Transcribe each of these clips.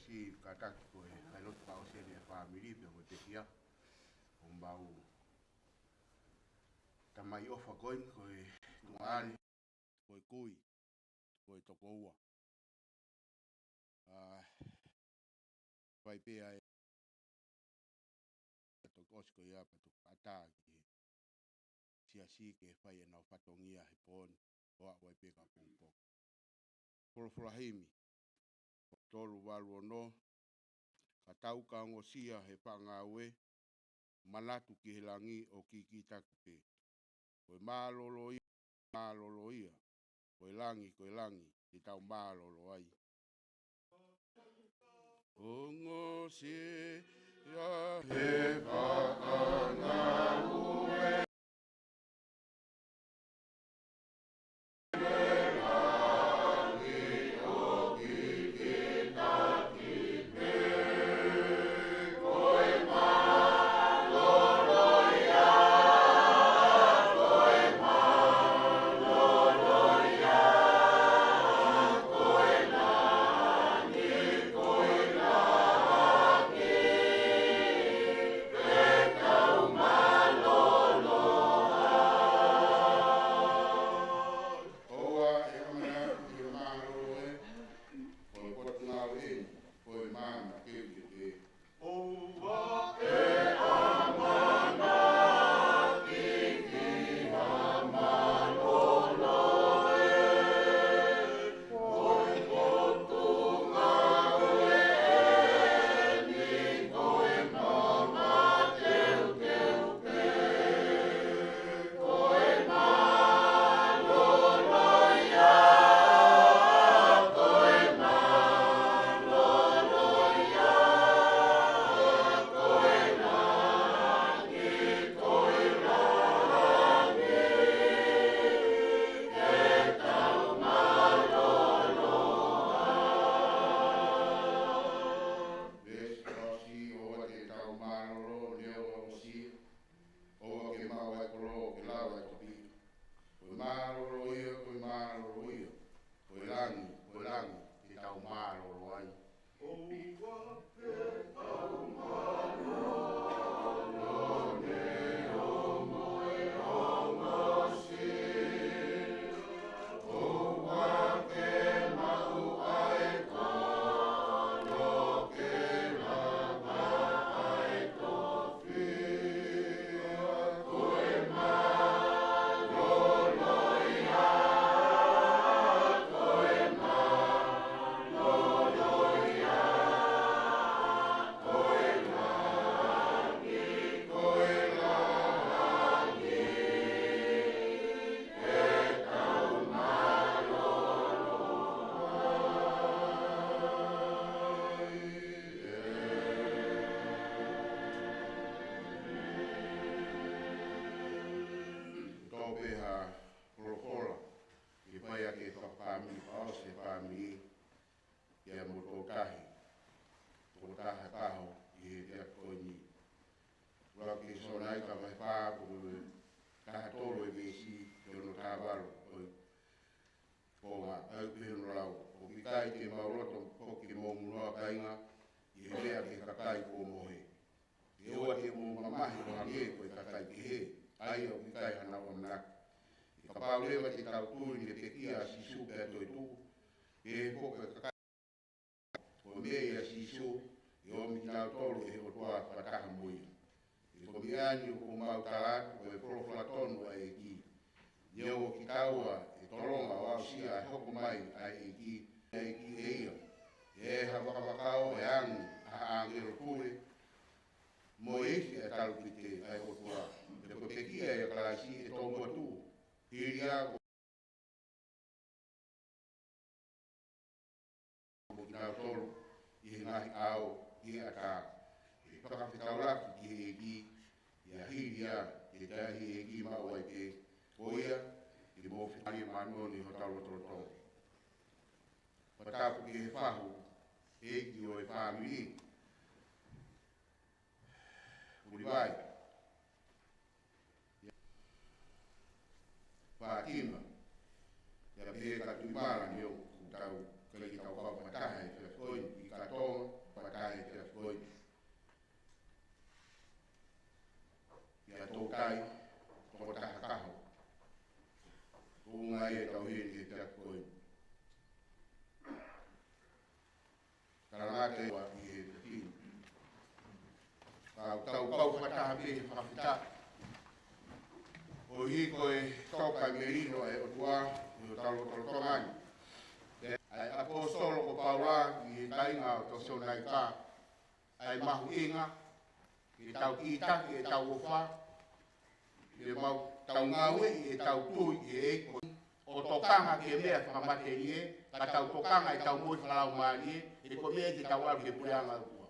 si kataki ko e kai lotu pa o se le family pe ko te kia o mbau tamai ofa koin ko e tuali ko e kui ko e toko ua vai pe ai to kosko ia pa tu ataki si ke fai na fatongia he pon o vai pe ka pumpo por flahimi tolu walu no ka tau ka ngosia he pangawe malatu ki helangi o ki takupe koe malolo ia koe langi ki tau malolo ai o ngosia he pangawe Toutaitokotaha Kaho i he koini. Ura ki sonai ka mai pā kuru taha tolo e besi te ono tāwaro o ngā au pēhono lau. O ki kai te mauroto poki mō munua kainga i he mea ki kakai kō mohe. E oa te mō mamahi o hange koe kakai ki he, ai au ki kai hana o mnaka. I ka pāulewa te tauturi ne pekia si su pēr toi tū, e he poka kakai o mea si su, e o mi tau tolu e o toa pataha mui. E ko mi ani o mau talatu o e profla tonu a e ki. Ia o ki taua e tolonga o au sia e hoko mai a e ki e ia. E hawakawakao e angu a angero kure, mo esi e talu ki te ai o toa. E ko te kia e kalasi e tongo atu, hiria o ki tau tolu i he ngahi au i a tā. E whakawhitauraki ki he ki, ia hiria e tahi e ki mau ai pe, o ia, i mō whitari manu ni ho tau roto. Patapu ki he whahu, e ki o e whamiri, uri vai. Whātima, ia pehe ka tuimara ni o, tau, kali ki tau whau mataha e whia koin, i ka tonga, Toutaitokotaha Kaho. Unga e tau hiri e te akoi. Karangate wa i e te tino. Kau whataha pe whawhita. O hi koe taukai merino e o tua i o talo tolotongani. Ai apostolo ko Paula i e tainga o tosio nai ka. Ai mahu inga. I tau kita, i tau ofa. I mau tau ngawe, i tau tui, i eiko. O tokanga ke mea whakamate i e. Ka tau tokanga i tau mui whalau maari e. I ko mea ki tau aru ke pureanga ua.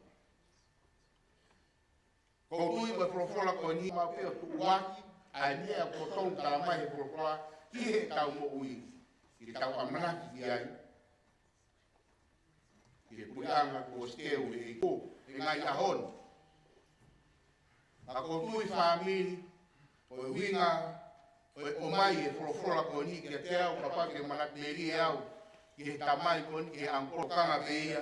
Ko tui mai profola ko ni mau peo tu uaki. Ai mea ko tonu talamai he profola. Ki he tau mo ui. I tau amanaki ki ai. I he pureanga ko steu e eiko. I ngai ahon. Ako tui whamiri. O winga. O mai e profola ko ni ki te au. Papa ke manat meri e au. I he tamai ko ni e angkokanga pe ia.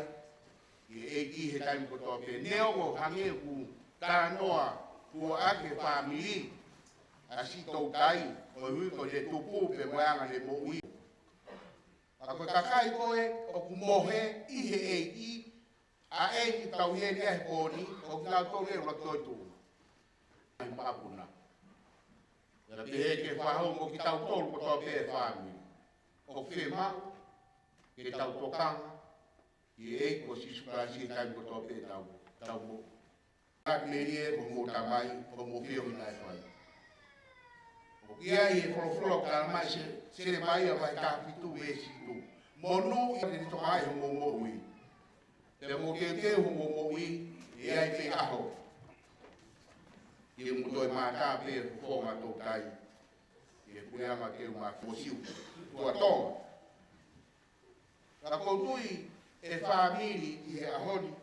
I eiki he taimi ko toa pe. Neo ko hange ku tānoa kua ake whamiri. Asi tau tai. O hui ko le tupu pe moanga le mo ui. Ako kakai koe o ku mohe i he eiki. A eiki tau heri e koni. O ki nau tau heri toi tu. Ai maapuna. Ia te heke whahau mo ki tau tolu ko toa pe whamiri. O ke mau. Ke tau tokanga. I eiko si sukarasi e taimi ko toa pe tau mo. Ak merie ko mo tamai ko mo fio na fai. O kia e froflo ka mai se mai vai ka fitu vesi tu. Monu e to mai mo mo ui. Te mo ke mo ui e ai pe aho. E mo doi mata pe fo ma to tai. E puia ma ke ma fosiu. Tu ato. Ka ko tui e famili e ahoni.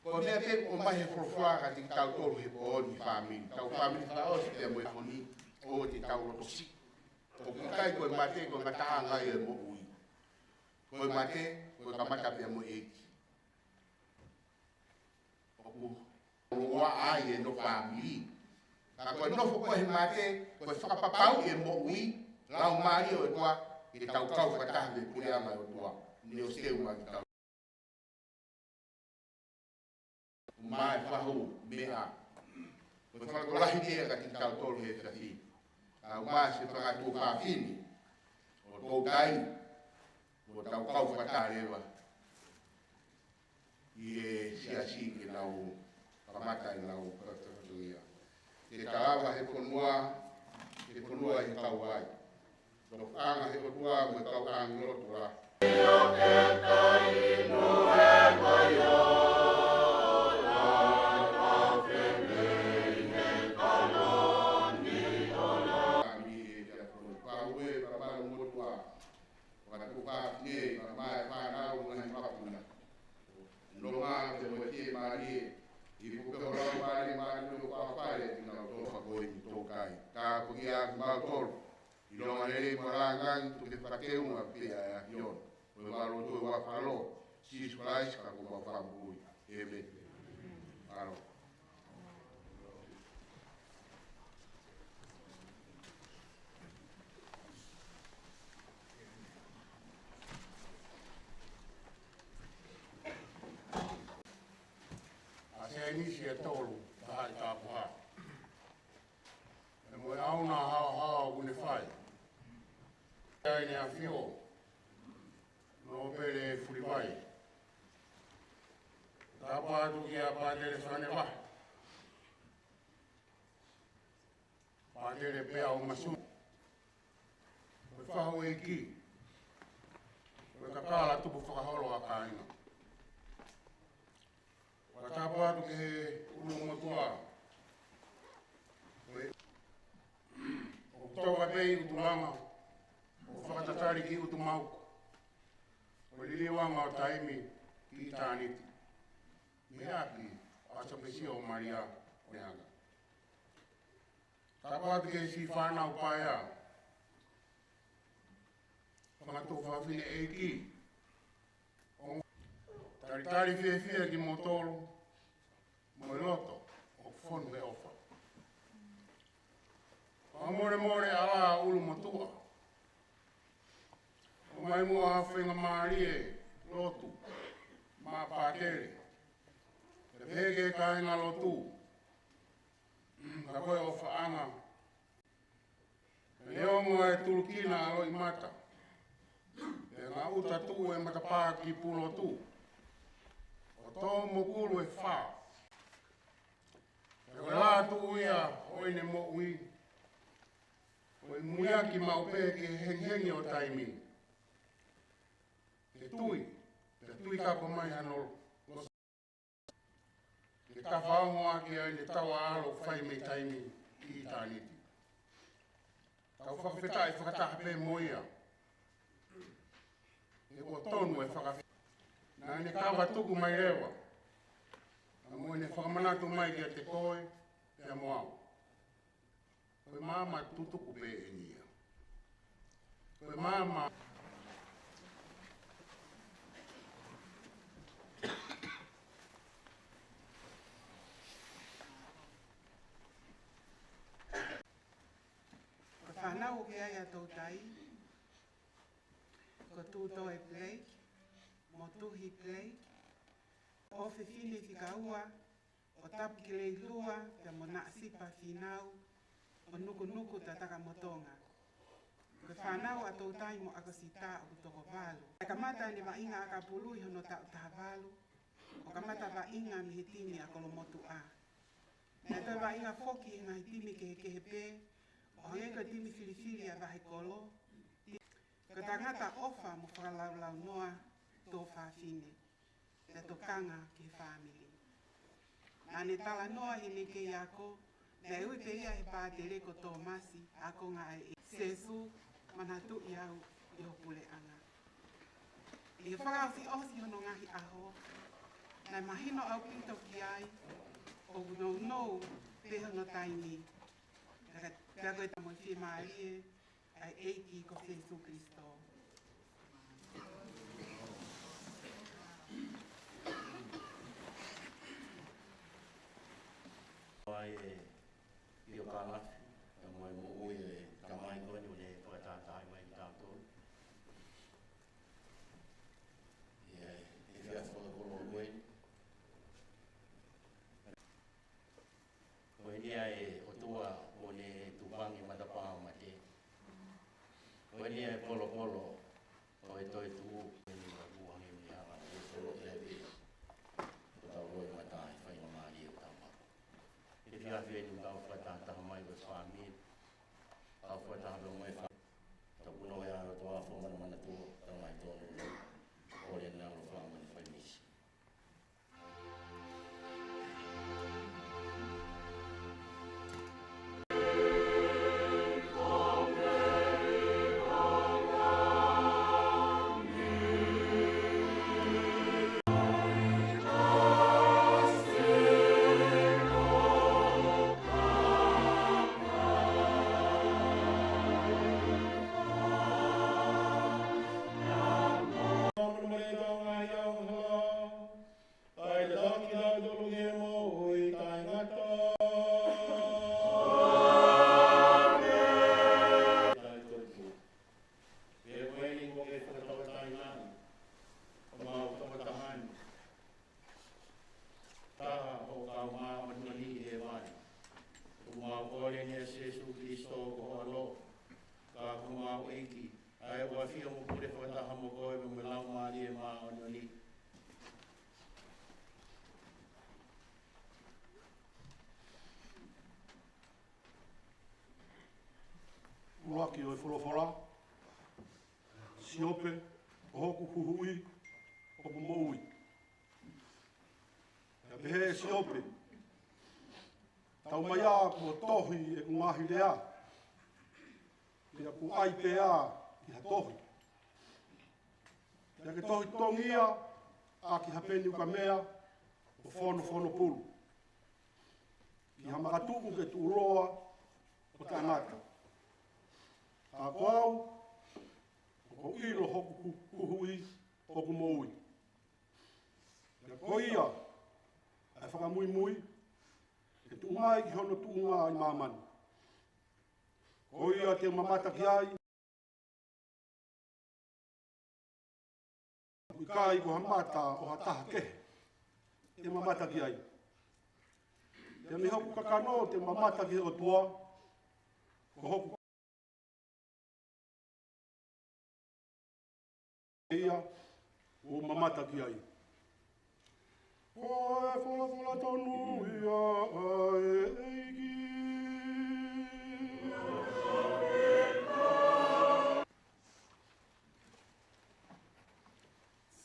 Ko mea pe o mai he froflaga ti tau tolu he po ni famili. Tau famili fa o te mo e foni o te tau roto si. O kukai koe mate koe mataha ngai e mo ui. Koe mate koe kamata pe mo eki. O ku ua ai e no famili. Ka koe nofo koe mate koe whakapapau e mo ui. Lau mari o e tua e tau kau whataha me pureama o tua. Ni o steu ma ki tau. Mai whahu mea. Koe whakolahi mea ka ti tau tolu he whiawhi. Ka umai se whakatu whawhini. O tō kai. O tau kau whatarewa. I e siasi ki nau kamata i nau whakatuia. Te tāwa he ponua. He ponua he kau ai. Tō whanga he ponua me kau angi lotu la. Io ke tai noe mai o. Nisi e tolu, tahai tāpuha. E moe auna hao une whai. Ai ne a whio. No pere furiwai. Tāpua atu ki a pātere whane wah. Pātere pēa o masu. Koe whahu e ki. Koe kakāla tupu whakaholo a kāinga. Ka tāpua atu ke unu motua. O toa pei utu langa. O whakatatari ki utu mauku. O lili wanga o taimi ki tāniti. Me api asa pesi o Maria o Neanga. Tāpua atu ke si whanau paia. Whangatu whawhine e ki. Taritari whia ki motoro. Mo loto o fonu e ofa. more ala ulu matua. O mai mua hawhenga maarie lotu, maa pātere. Te pēke ka inga lotu, ka koe o whaanga. Leo mua e tulukina aloi mata. E ngā uta tu e matapā ki pulo tu. O tō mokulu e whā. E o lā tu ia oine mo ui. O i muia ki maupe ke hengi o taimi. Te tui kako mai ano losa. Te kawhaongoa ki ai ne tawa alo whai me taimi ki i tāniti. Tau whakawhetai whakataha pē moia. E o tonu e whakawhetai. Nā ne kawa tuku mai rewa. A moe ne whakamanatu mai ki a te koe, te amoao. Koe māma tutuku pē e nia. Koe māma... Whanau ke ai a tautai, ko tūto e plei, mo tuhi plei, o whiwhine whikaua, o tapu ki lei lua, pia mo na sipa whinau, o nuku tataka motonga. Ko whanau a tautai mo akasita o toko walu. E kamata ni wainga aka pului hono tau taha walu, o kamata wainga mi hitimi a kolomotu a. Nea toi wainga foki nga hitimi ke hepe, o hanga timi whiriwhiri a wahi kolo, ka tangata ofa mo whakalaulau noa tō whawhine, te tokanga ki whamili. Nā ne tala noa hine ke iako, ne ui pe ia he pātere ko tō masi, ako ngā e sesu, manatu i au i hopule anga. I he whakausi osi hono ngahi aho, nai mahino au pinto ki ai, o nou pe hono taimi. Pea koe tamo i whimarie, ai eiki ko Jesu Christo. Ai i o kālafi, e moe mo ui e kamai koe ni o ne whakatātai mai i tātou. E whia whakakolo koe. Koe nia e o tua o ne tupangi matapā o mate. Koe nia e polo o e toi tuu, koe ni wa buhangi ni hanga, o solo e lewe. O tau roi matai, whainga maari e tama. E whia whia ni kau whataha mai koe whāmi. Kau whataha mai whā. Tau kuno e aro toa whomana mana tua, tau mai tōnu. Ore nā ro whāmani whainisi. Uraki o e wholawhala, siope, o hoku huhui, hoku moui. Ia pehe e siope, tau mai a kua tohi e ku ngahi rea, ia ku ai pea ki ha tohi. Ia ke tohi tongia, a ki ha peni uka mea, o whono pulu. Ki ha makatuku ke tu uroa, o tangata. A koau, o ilo hoku kuhui, hoku moui. Ia ko ia, ai whakamui, ke tu mai ki hono tu unga i mamani. O ia te mamata ki ai. I kai ko hamata o hataha kehe. Te mamata ki ai. Te mi hoku kakano te mamata ki o tua. Ko hoku ia o mamata ki ai. Koe whala tonu ia ai eiki.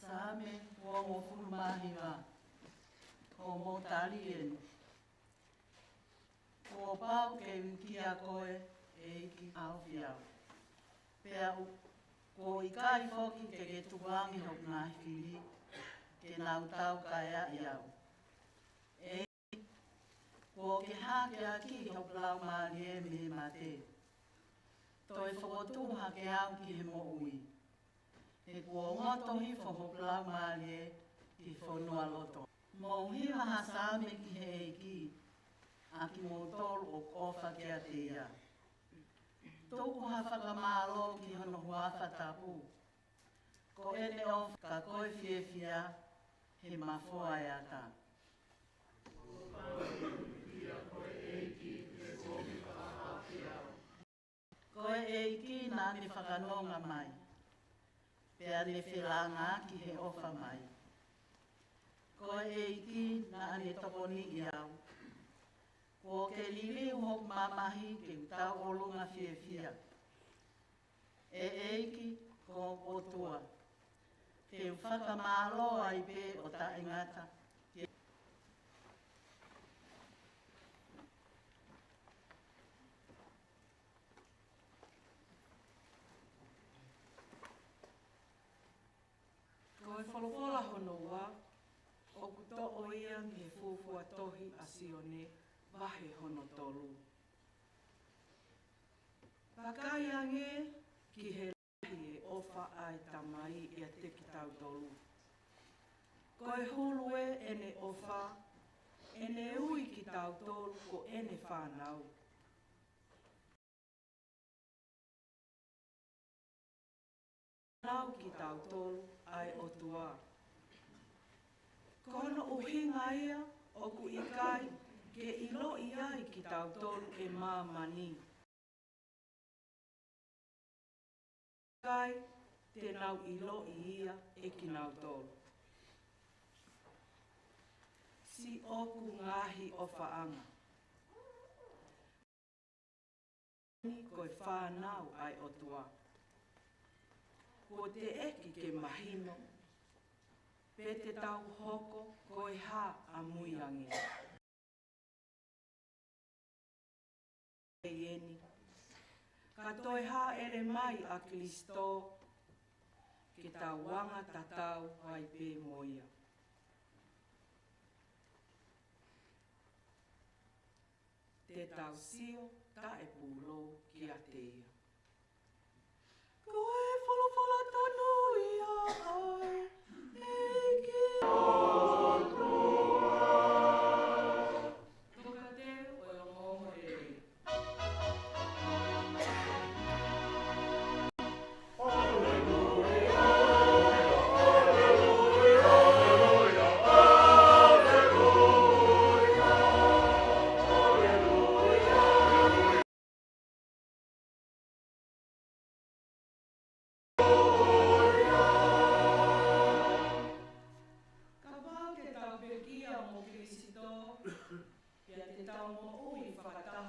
Same o mo furmahiwa o mo talien. O pau ke ukia koe e iki au fiau. Pea ko i kai foki ke tuwangi hok ngahi whiri ke nau tau kai a iau. E ko ke hake aki hok lau maari e me mate. Toi whakotuha ke au ki he mo ui. E kua ngoto hi whahok lau maari e ki whanua loto. Mo hiwa ha sāme ki he eiki, a ki mō tolu o kofa ki a te ia. Tōku ha whakamālo ki hono huawha tapu. Ko ene o ka koe whiewhia he mawhua e ata. Koe eiki nā me whakanonga mai. Pea ne whelanga ki he ofa mai. Koe eiki nā ne tokoni i au. Ko ke liliu hok mamahi ke utau olunga whiewhia. E eiki ko otua. Te whakamālo ai pe o ta ingata. Ko e wholofola hono wā, o kuto o ia me fufua tohi a sione, wahe hono tolu. Pakai ange ki he lahi e ofa ai tamai i a teki tau tolu. Ko e hulu e ene ofa, ene ui ki tau tolu ko ene whanau. Nau ki tau tolu ai o tua. Kono uhinga ia o ku ikai ke ilo iai ki tau tolu e mamani. Kai te nau ilo ia e ki nau tolu. Si oku ngahi o whaanga. Ni koe whanau ai o tua. Ko te eki ke mahino, pe te tau hoko koe hā a muiangi. Eni, ka toi hā ere mai a Kristo, ke tau wanga tatau ai pe moia. Te tau sio ta e pulo ki a teia. Koe wholofola tonu ia ai, eiki otua. Toka teo o o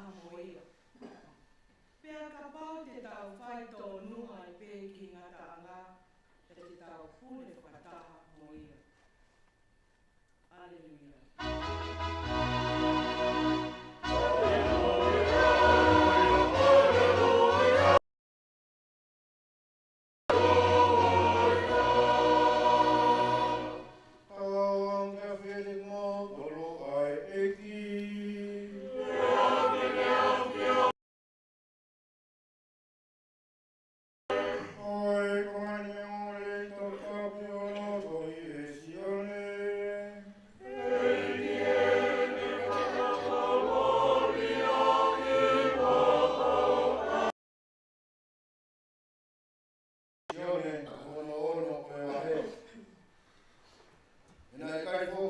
mōmorere. Pea ka pau te tau whai tō nunga i pē ki ngata anga, e te tau pule whataha mo ia. Alleluia. Oi,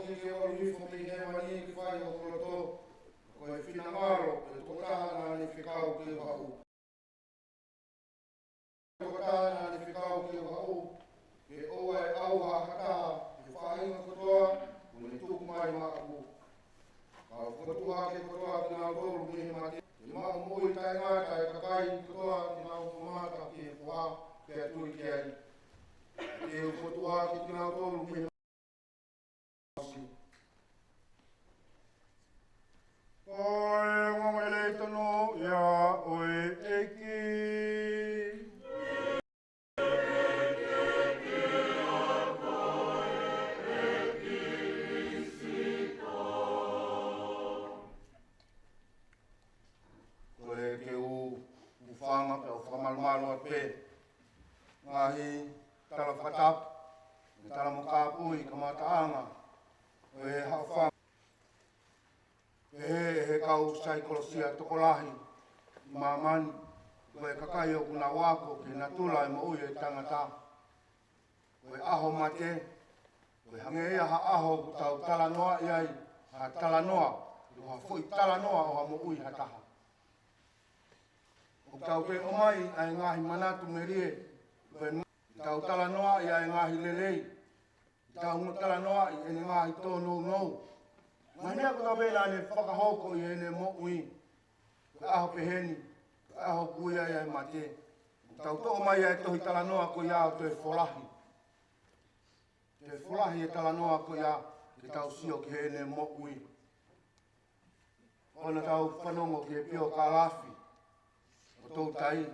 ki ke o rifo me he mani ki whai o koloto. Ko e whina ngaro, e tokotaha nā ni whikau ki o hau. Tokotaha nā ni whikau ki o hau. Ke oa e auha hataha, e whainga kotoa, o ne tuku mai makapu. Ka o kotoa ke kotoa ki ngā tolu me he mate. E mao mui tai ngata e kakai kotoa ki ngā umamata ki he poha, ke atui ki ai. Ke o kotoa ki ngā tolu me he mate. Koe ngongele tono ia oe eki. Koe ke whanga pe o whamalumalu at pe. Ngahi tala whatap, tala mokapui ka mataanga. Koe hao whanga. He kau saikolosia tokolahi i mamani koe kakai o kuna wako ke na tula e mo ui e tangata koe aho mate koe hange ia ha aho ku tau tala noa iai ha tala noa ku ha fui tala noa o ha mo ui ha taha o tau pe omai ai ngahi manatu merie koe tau tala noa iai ngahi lelei tau tala noa i ene ngahi tō nou nou. Mania ko ka bela ne whakahoko i ene mo ui. Ko aho peheni, ko aho kuia ia e mate. Tau tō mai e tohi tala noa ko ia o te wholahi. Te wholahi e tala noa ko ia ke tau sio ki ene mo ui. Ona tau whanongo ki e pio ka lafi. O tō tai.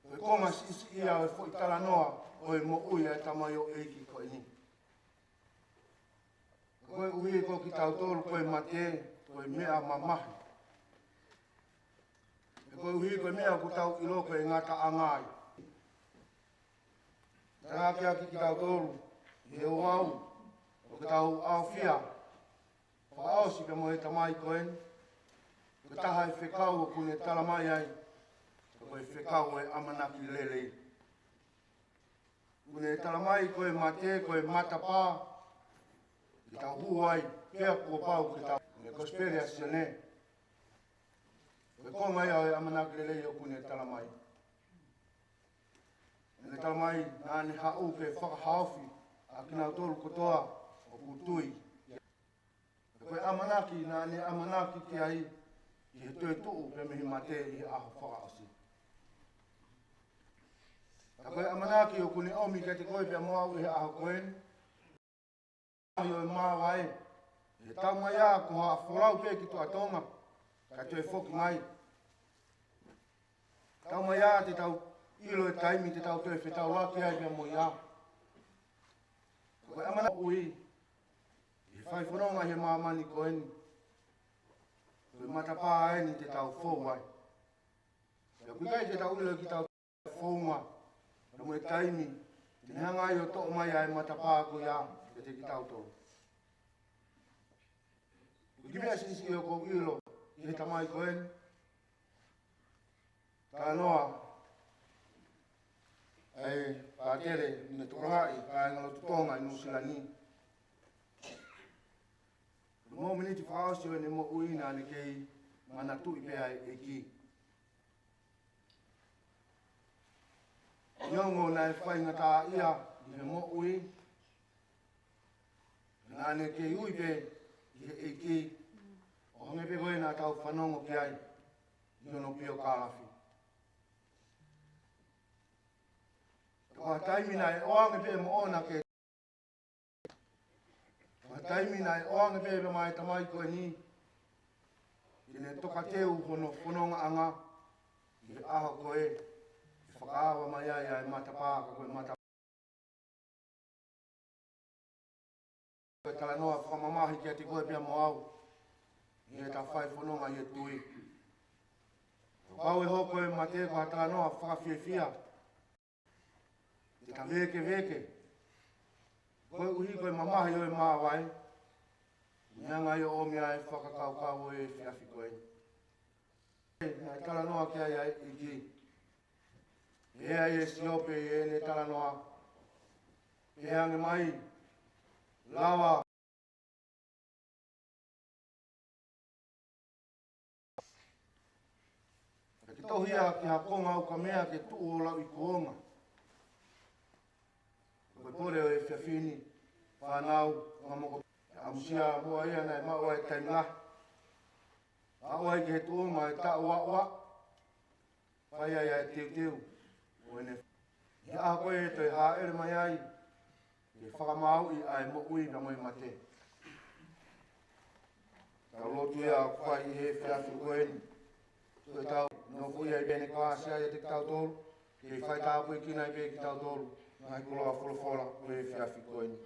Ko e konga sisi ia o e whoi tala noa o e mo ui e tamai o eiki ko ini. Koe uhi ko ki tau tolu koe mate, koe mea mamahi. Koe uhi koe mea ku tau ilo koe ngata angai. Tanga kia ki tau tolu, i he uau, o ki tau au fia. O au si pe mo he tamai koen, ko taha e whekau o kune talamai ai, koe whekau e amanaki lelei. Kune talamai koe mate, koe matapā, ki tau huai, pia kua pau ki tau, me kosperia sene. Koe konga ia e amanak lelei o kune talamai. Ne talamai nā ne hau ke whakahauwhi a ki nau tolu kotoa o kutui. Koe amanaki nā ne amanaki ki ai i he tue tuu pe mihi mate i he aho whakaosi. Koe amanaki o kune omi ke te koe pia moau i he aho koen. Ahi o e māwae, e tau mai a ko haa wholau pe ki tua tonga, ka tue whoki mai. Tau mai a te tau ilo e taimi te tau tue whetau laki ai pia mo ia. Koe amana ui, i whai whanonga he māmani ko eni. Koe matapā eni te tau whouai. Koe kai te tau ilo ki tau whounga, no mo e taimi, te nehangai o tō mai ai matapā ko ia. Te ki tau tō. Ki mea sisi o kou ilo, i he tamai koen. Tā noa, ai pātere me tukurahai, kai ngalo tutonga i Nusilani. Mō miniti whaosi o ne mo uina ne kei manatu i pēa e ki. Nyongo nai whaingata ia i he mo ui. Nāne ke ui pe i he eki, o hange pe koe nā tau whanongo ki ai, i hono pio kāwhi. Toa taimina e oange pe mo ona ke. Toa taimina e oange pe me mai tamai koe ni, i ne toka teu hono whanonga anga, i he aho koe, i whakaawa mai ai ai matapāka koe matapāka. Koe tala noa whamamahi kia te koe pia mo au. I he ta whai whanonga i he tui. Pau e hoko e mate koe tala noa whakawhiawhia. Te ta veke. Koe uhi koe mamahi o e māwai. Nyanga i o omia e whakakaukau e whiawhi koe. Nai tala noa kia ia i ki. Ea i e siope i e ne tala noa. E ange mai. Lawa. Ke tohia ki hakonga o ka mea ke tuu o lau i kuonga. Koe pore o e whiawhini, whanau, ngamoko. Amusia mua ia nei maua e taimla. Aua i ke he tuonga e ta ua ua. Whai ai e teu teu. Oene. Ia aha koe e toi haere mai ai. Ke whakamau i ai mo ui na moi mate. Tau lotu ia whai i he whiawhi koeni. Koe tau no fui ai bene kāsia i te tau tolu. Ke whai tā koe kina i be ki tau tolu. Ngai kuloa wholofola koe e whiawhi koeni.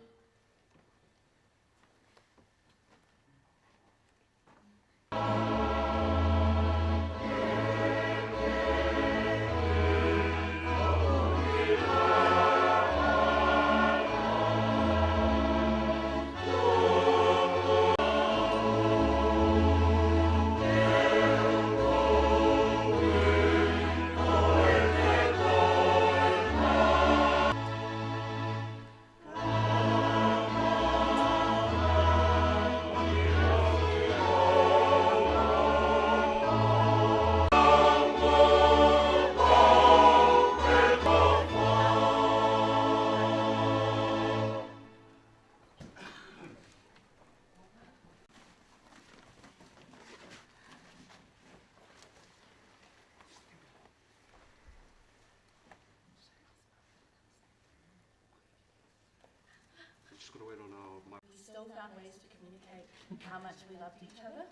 We still found ways to communicate how much we loved each other.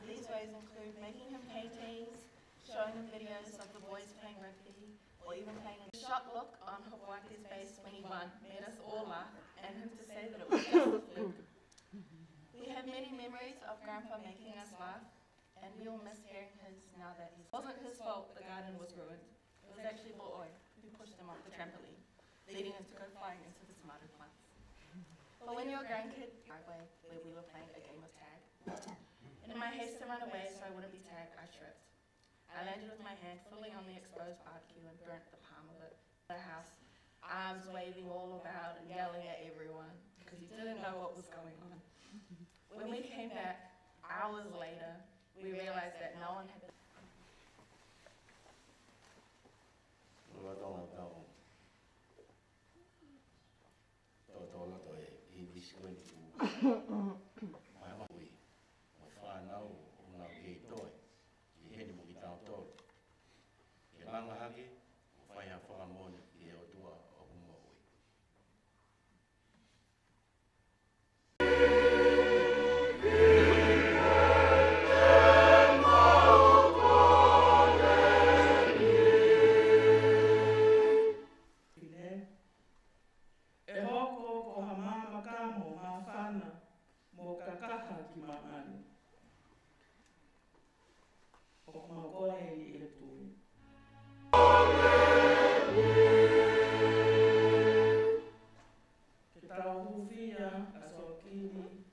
These ways include making him paintings, showing him videos of the boys playing rugby, or even playing a shocked look on Hawaki's face when he won made us all laugh, and him to say that it was just a fluke. We have many memories of Grandpa making us laugh, and we all miss hearing his now that it wasn't his fault the garden was ruined. It was actually Bo'oi who pushed him off the trampoline, leading him to go flying into the tomato plants. But when you're a grandkid, driveway where we were playing a game of tag. And in my haste to run away so I wouldn't be tagged, I tripped. I landed with my hand fully on the exposed barbecue and burnt the palm of it. The house, arms waving all about and yelling at everyone because he didn't know what was going on. When we came back, hours later, we realized that no one had Soakimi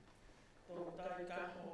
Toutaitokotaha Kaho.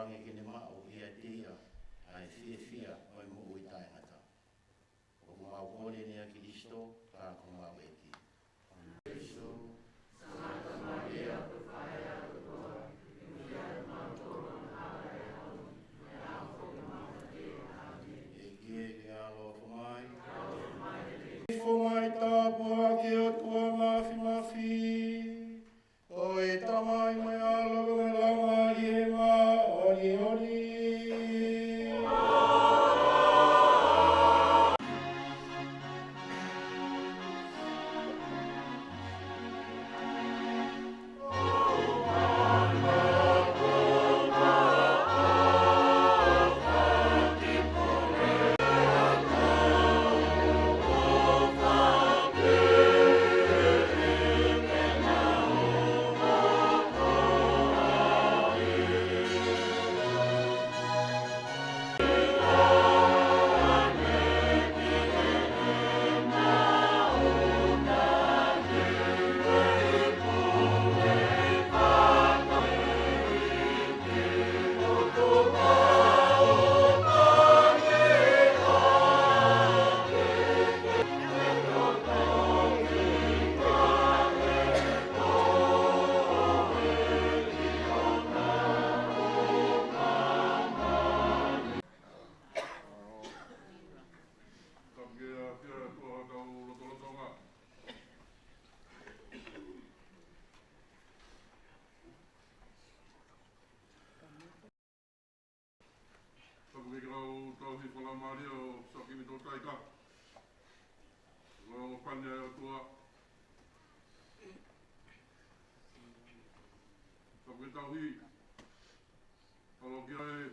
wange kene mao ia tia ai fia o mo ui taingata. O mau kore ni a Kiristo ka ko mau eki. Kiristo, Santa Maria, Pufaya, Tutoa, Mia Mantoro, Hae Hau, Mea Fo Mamate, Amen. Eki alo fumai, Fumai tāpua ki o tua mafi. O e tamai mai alo me lama i e ma ori. Soakimi Toutaitokotaha Kaho. Panya o tua. Soakimi tauhi. Alo kia e.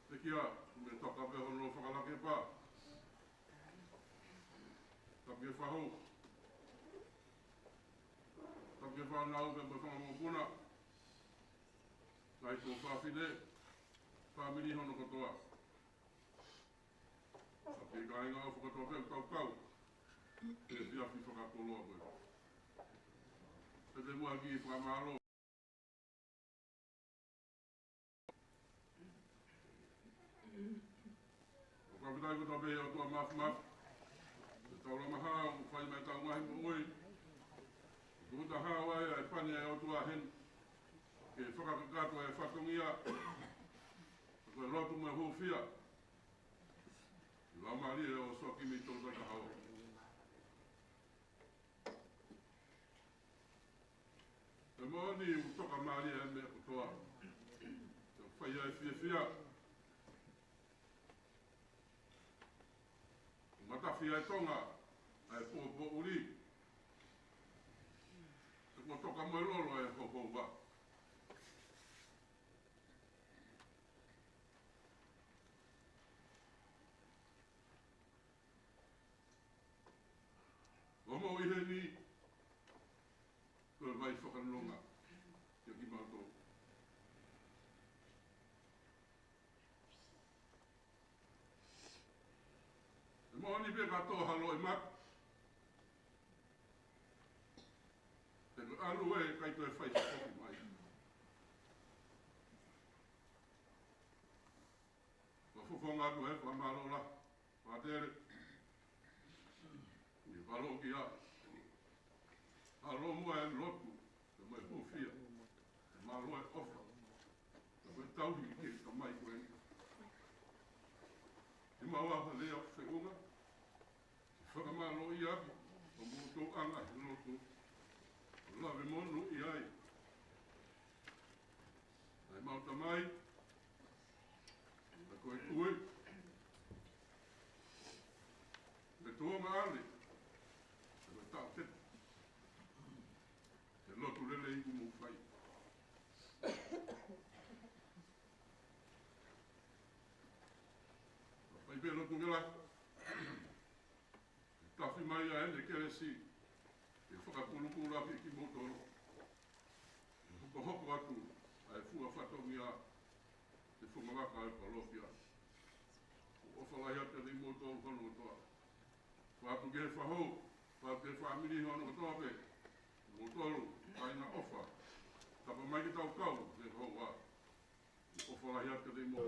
Te kia. Me toka pe hono whakalake pa. Soakimi whahou. Soakimi whanau pe me whangamopuna. Nai tō whawhine. Whamiri hono katoa. Soakimi ka inga o whakatoa pe kau. E whiawhi whakatoloa koe. E te mua ki whakamalo. O kapitai ko tabe o tua maf. E taura maha o whai mai tau mahi mo oi. Kuta hawa e pani e o tua hen. Ke whakakakato e whakongia. Koe lotu me hōwhia. La Maria o Soakimi Toutaitokotaha Kaho. E moni u toka Maria e me kutoa. Te whaia e whia. Matawhia e tonga. E pōpō uri. Te kua toka mai roro e hōhōwa. Omo i he ni. Koe vai whakanronga. Kia ki mātou. E moni pe katoa halo e mak. Te alu e kai koe whai whakoki mai. Wa whukonga atu e whamalola. Whatere. Ni whalo ki a. Alo mua e lotu. Te mai hōwhia. Te malo e ofa. Te mai tauhi ke ka mai koe. Te maua ha lea wheunga. Te whakamalo i aki. O mūtou anga he lotu. O lawe monu i ai. Ai mauta mai. Te koe tue. Te tuonga ale. Te koe tau te. Te lotu lele i kumu whai. Whai pe lotu ngela. Tawhi mai a ene kere si. E whakapuluku rapi ki motoro. Hoko hoko atu. Ai fua whatongi a. Te whumawaka e palofia. O whalai ate ni motoro kono kotoa. Whatu ke whahou. Whatu ke whamiri hono kotoa pe. Motoro. Aina ofa. Tapa mai ki tau kau. Te hoa. o whalahi ake rei mo.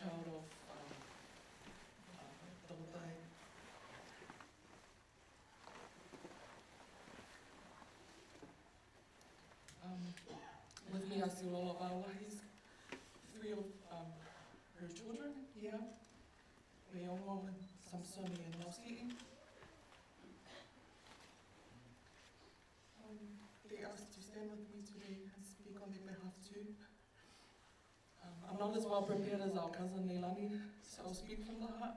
child of Toutaitokotaha. With me, I see all of our wahis, 3 of her children here, Weongo and Samsoni and Mausiti. They asked to stand with me today and speak on their behalf too. I'm not as well prepared as our cousin Leilani, so I'll speak from the heart.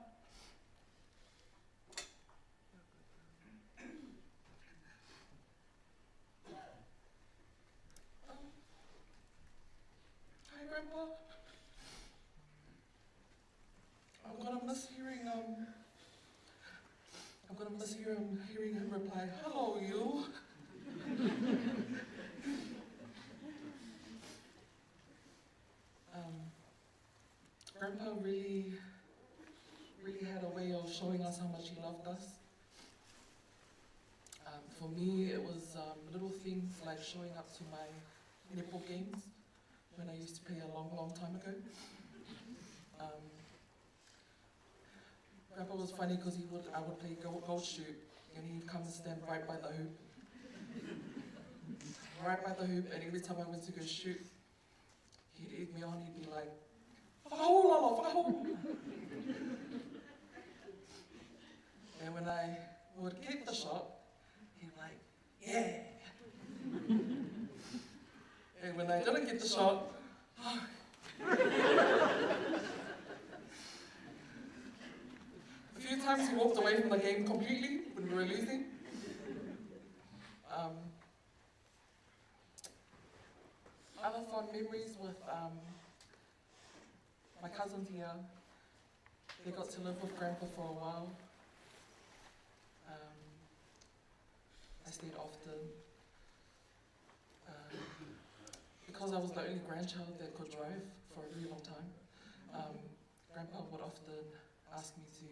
Hi, Grandpa. I'm gonna miss hearing him reply, "Hello, you." Grandpa really had a way of showing us how much he loved us. For me, it was little things like showing up to my netball games when I used to play a long time ago. Grandpa was funny because I would play goal shoot and he'd come and stand right by the hoop. Right by the hoop, and every time I went to go shoot, he'd egg me on, he'd be like, "Whakaho, lalo, whakaho." And when I would get the shot, he'd be like, "Yeah." And when I didn't get the shot, a few times he walked away from the game completely when we were losing. Other fond memories with my cousins here. They got to live with Grandpa for a while. I stayed often. Because I was the only grandchild that could drive for a really long time, Grandpa would often ask me to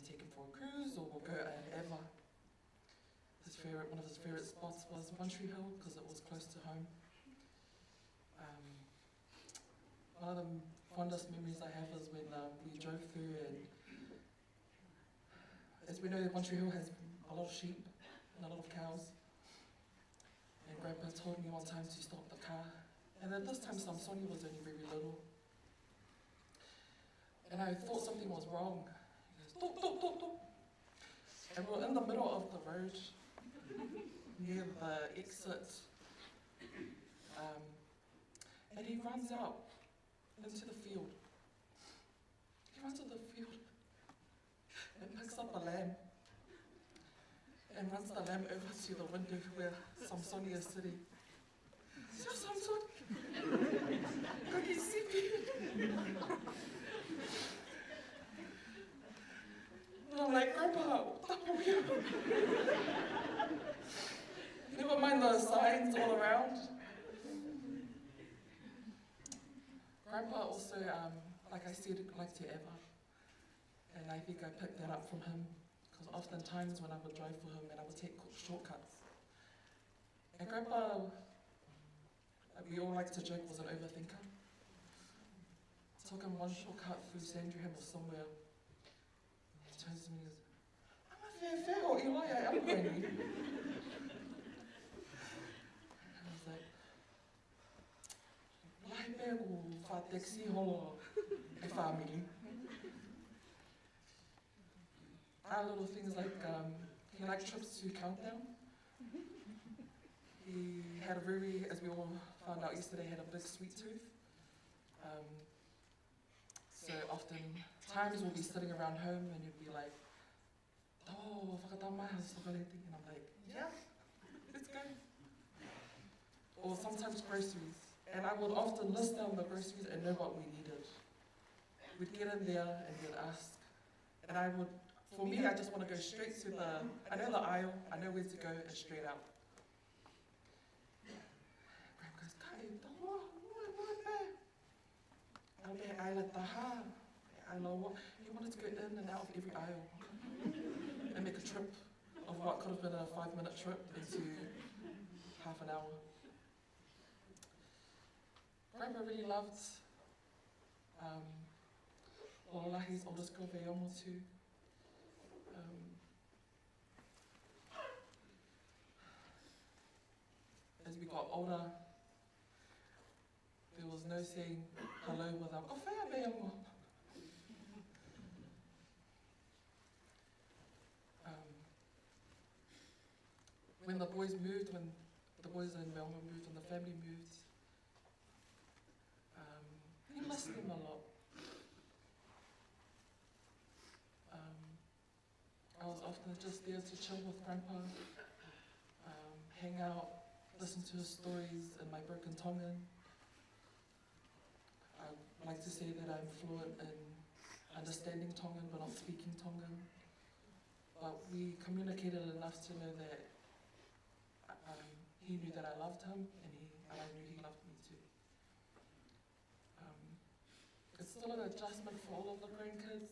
take him for a cruise or we'll go wherever. One of his favourite spots was Montreal because it was close to home. One of the fondest memories I have is when we drove through, and as we know, Montreal has a lot of sheep and a lot of cows. And Grandpa told me one time to stop the car, and at this time Samsoni was only very little. And I thought something was wrong. He goes, "Stop, stop, stop, stop." And we were in the middle of the road, near the exit, and he runs out into the field. He runs to the field and picks up a lamb and runs the lamb over to the window where Samsoni is sitting. He says, "Samsoni, kaki sipi." And I'm like, "Grandpa, never mind the signs all around." Grandpa also, like I said, liked to ever. And I think I picked that up from him, because oftentimes when I would drive for him and I would take shortcuts. And Grandpa, we all like to joke, was an overthinker. Took him one shortcut through Sandringham or somewhere. He turns to me and goes, "I'm a fair Eli, I am going to." And I was like, "Lai pego wha taxi holo e family." Our little things like, he liked trips to Countdown. He had a very, as we all found out yesterday, had a big sweet tooth. So often times we'll be sitting around home and you'd be like, "Oh, whakatamaha sokaleti." And I'm like, "Yeah, let's go." Or sometimes groceries. And I would often list down the groceries and know what we needed. We'd get in there and we'd ask. And I would, for me, I just want to go straight to I know the aisle, I know where to go, and straight out. Grandma goes, "Kai, he wanted to go in and out of every aisle and make a trip of what could have been a 5-minute trip into half an hour. Grandpa really loved Ololahi's oldest girl, Veomotu. As we got older, there was no saying hello without "Kawhia Veomo." When the boys moved, when the boys in Veomo moved, when the family moved, he missed them a lot. I was often just there to chill with Grandpa, hang out, listen to his stories in my broken Tongan. I like to say that I'm fluent in understanding Tongan but not speaking Tongan. But we communicated enough to know that he knew that I loved him and I knew he loved me too. It's still an adjustment for all of the grandkids.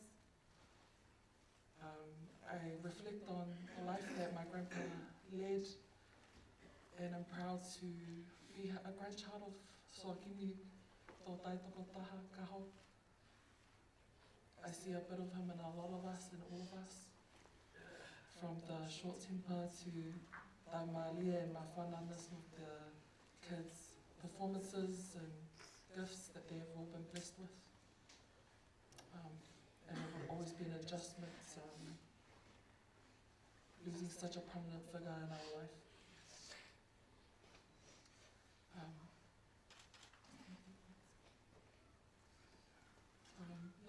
I reflect on the life that my grandpa led, and I'm proud to be a grandchild of Soakimi Toutaitokotaha Kaho. I see a bit of him in a lot of us, in all of us, from the short temper to the malia and mawhananess of the kids' performances and gifts that they have all been blessed with. And it will always be an adjustment, losing such a prominent figure in our life.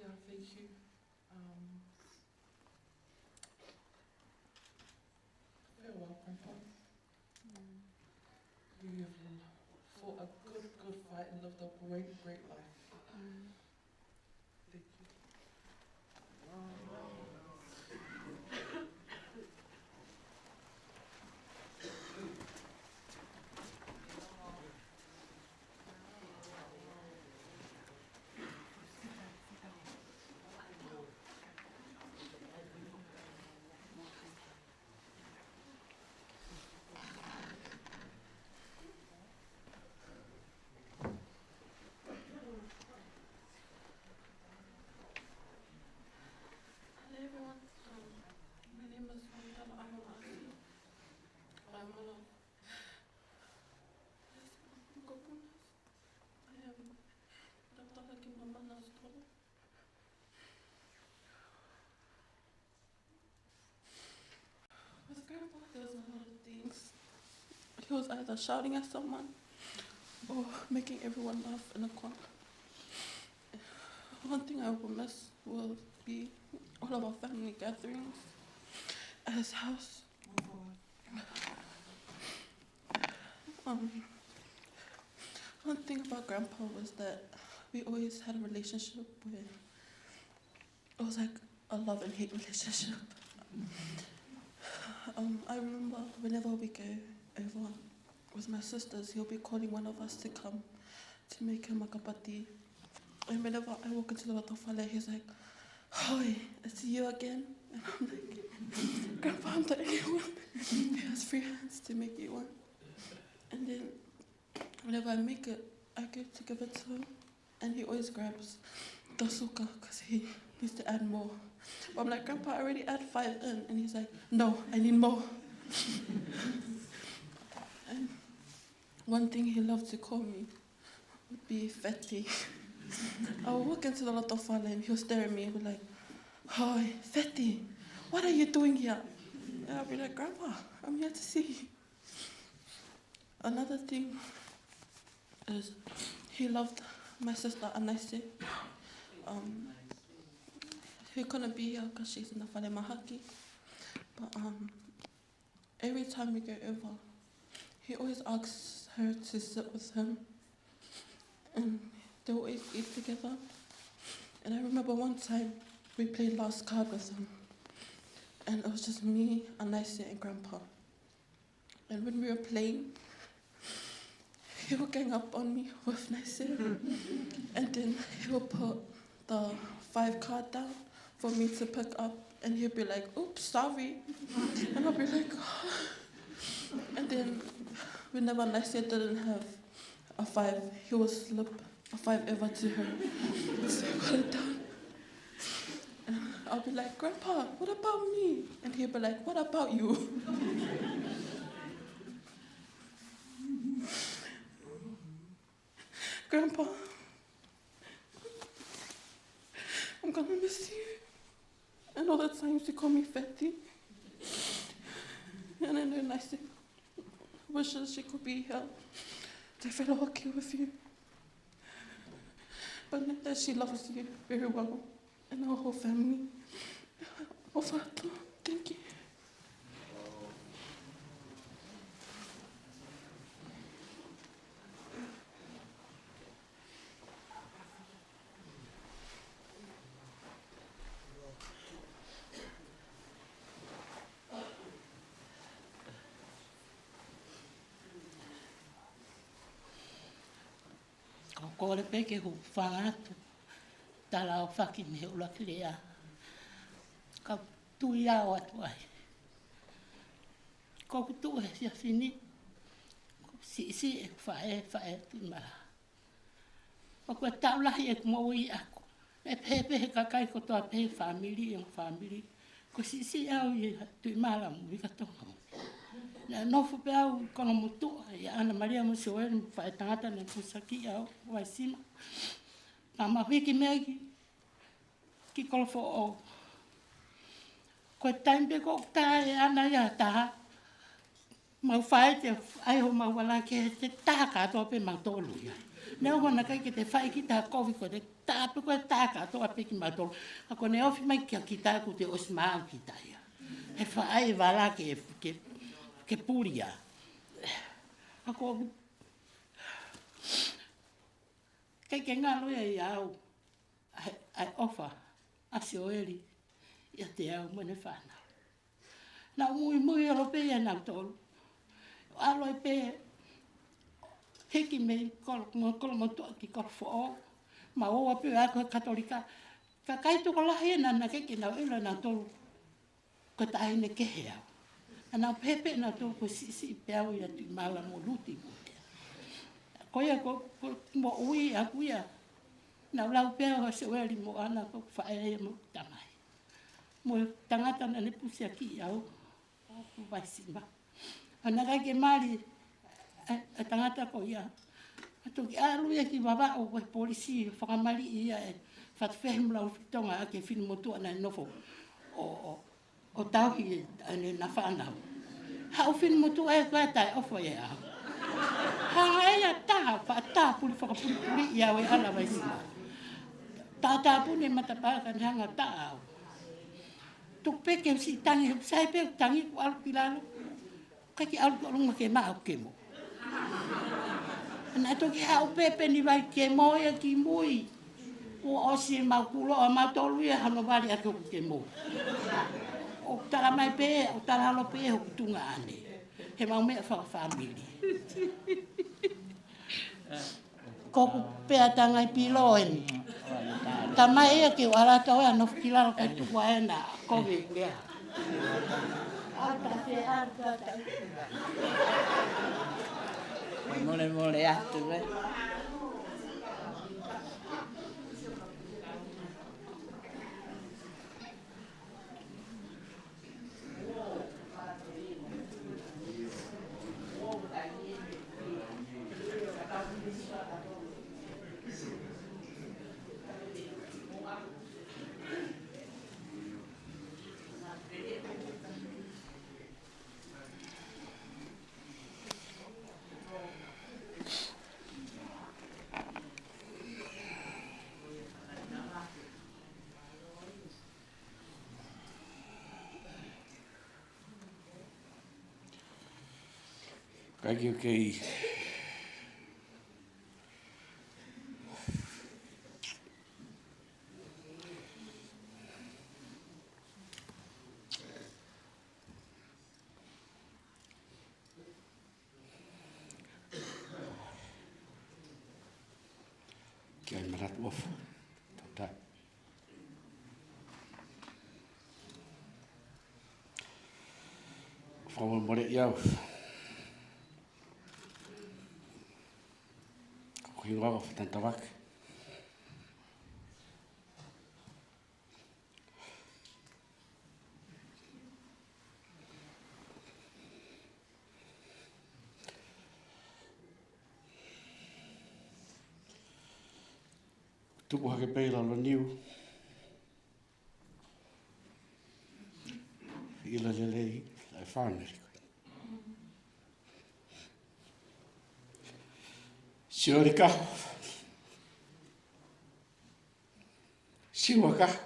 Yeah, thank you. Farewell, Grandpa. You have fought a good fight and lived a great life. Thank you. With Grandpa, there was a lot of things. He was either shouting at someone or making everyone laugh in a corner. One thing I will miss will be all of our family gatherings at his house. One thing about Grandpa was that we always had a relationship where it was like a love and hate relationship. I remember whenever we go over with my sisters, he'll be calling one of us to come to make him a kapati. And whenever I walk into the watawhale, he's like, "Hoi, it's you again?" And I'm like, "Grandpa, I'm the only one." He has free hands to make you one. And then whenever I make it, I go to give it to him, and he always grabs the suka because he needs to add more. But I'm like, "Grandpa, I already add 5 in." And he's like, "No, I need more." And one thing he loved to call me would be Fetty. I would walk into the watawhale and he'll stare at me and be like, "Hi, Fetty, what are you doing here?" And I'll be like, "Grandpa, I'm here to see you." Another thing is he loved my sister Anaise. He couldn't be here because she's in the whale mahaki. But every time we go over, he always asks her to sit with him. And they always eat together. And I remember one time we played last card with him. And it was just me, Anaise, and Grandpa. And when we were playing, he would gang up on me with Naise. And then he would put the 5 card down for me to pick up. And he'd be like, "Oops, sorry." And I'll be like, "Oh." And then whenever Naise didn't have a 5, he would slip if I've ever to her, so put it down. And I'll be like, Grandpa, what about me? And he'll be like, what about you? Grandpa, I'm gonna miss you. And all the times you call me Fatty. And I know Nice wishes she could be here to fellow hockey with you. But know that she loves you very well, and our whole family. Ofa, thank you. Ko le peke hu whangatu, tala o whaki me ula kilea. Ka tui au atu ai. Ko kutu e sia fini, si e whae tui mara. O kua taulahi e kumaui aku, e pehe kakai ko toa pehe family. Ko si au i tui mara mu wika tonga mu. Na nofu pe au kono mutua ya Ana Maria Musoeli fa tangata na pusaki au wa sima mama wiki megi ki kolfo o ko taimbe ko ta ana ya ta mau fai te ai ho mau wala ke te ta ka to pe ma tolu ya ne o na kai ke te fai ki ta ko ko te ta pe ko ta ka to pe ki ma tolu ko ne ofi mai ki ta ku te osma ki ta ya e fai wala ke puria. Ako ke ngalo e au ai ofa asioeli ia te au mene whana. Na mui Europe na tolu. Alo e pe heki me kolo mo to ki ko fo ma o pe a katolika ka kai to ko la hena na ke na ilo na tolu ko tai ne ke hea. Ana pepe na to ko si pe au ia tu mala mo luti. Ko ia ko mo ui a kuia. Na lau pe o se weli mo ana ko fae mo tamai. Mo tangata na ne pusi aki au ko vai sima. Ana ka ke mali a tangata ko ia. Ato ki alu ia ki baba o ko polisi whakamali ia e whatwhem lau fitonga ake whini motua na nofo o tauhi ane na whanau. Hau whini motua e koe tai ofo e au. Hanga ea taha wha puli whakapuli ia we ala vai sima. Tā pune matapaka ni hanga tāau. Tuk peke si tangi, sai pe tangi ku alu kilalo. Kaki alu ku alunga ke maa ke mo. Ana toki hau pepe ni vai ke mo ia ki mui. O osi mau kulo o mau tolu ia hano wari ake ku ke mo. O tala mai pe, o tala halo pe ho kutunga ane. He mau mea whakawhamili. Koku pea tangai piloen. Tama ia ki wala tau e no kilalo kai tu wa na kovi lea. Mole atu e. Kaki o kei. Kia marat wof. Tota. Fawal more iau. Kuinga of tantawak. tuku hake peila lo niu. Ila lelei, lai whaneri koe. Siori kaho. Siwa kaho.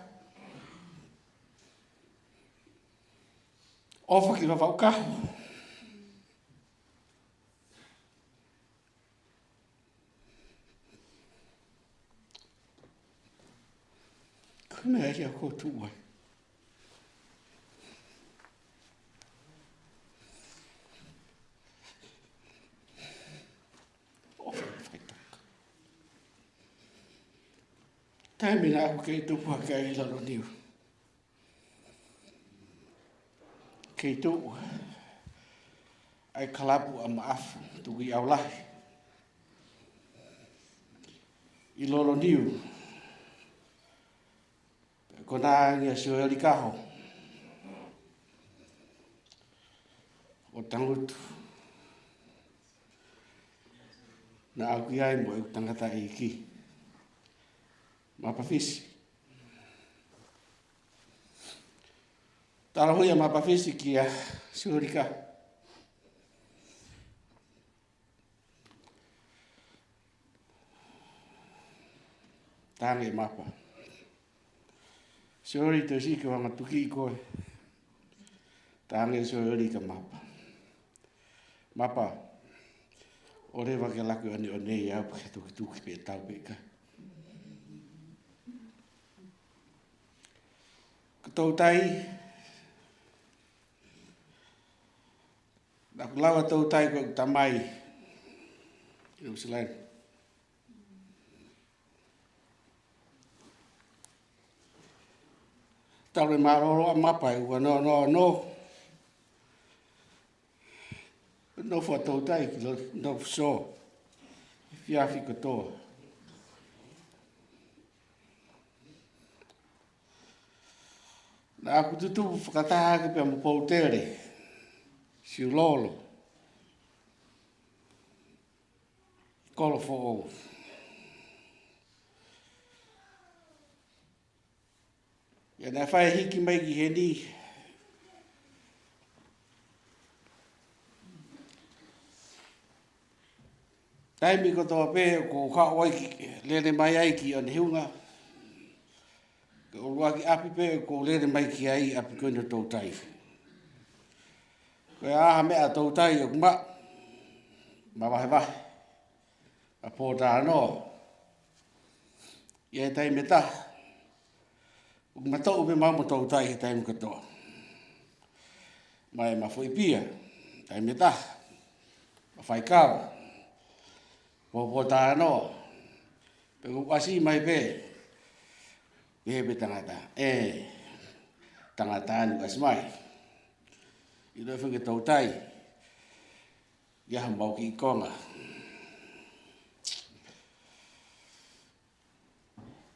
Ofa ki wawau kaho. Kuna e hia kōtu wai. Taimina aku kei tupu hake ai lalo niu. Kei tupu ai kalapu a maafu tuku i au lahi. I lolo niu. Ko nā ngia Siori Kaho. O tangutu. Na au ki ai mo e tangata i ki. Mapafisi. Tara hui a mapafisi ki a Siori Kaho. Tānge mapa. Siori te si ki wanga tuki i koe. Tānge siori ka mapa. Mapa. O rewa ke laku ane o nei au pake tuki tuki pe tau pe ka. Katou tai. Naku lawa tau tai koe tamai. Inu silain. Taure maroro a mapa e ua no. No fo tau tai ki no so. Fiafi katoa. Na aku tutupu whakataha ke pia mo poutere. Siulolo. Kolo fo o. Ia nā whae hiki mai ki he ni. Taimi ko toa pē ko ka oi ki lere mai ai ki ane hiunga. Ko rua ki api pē ko lere mai ki ai api koina tau tai. Koe aha mea tau tai o kuma. Ma wahe wahe. A pōtā anoa. Ia e taime taha. Ma tau me mamo tau tai he taimi katoa. Mai ma foi pia. Taimi ta. Ma fai kawa. Po ta no. Pe ko asi mai pe. Pe tangata. Tangata anu asmai. I do fe tau tai. Ya mau ki konga.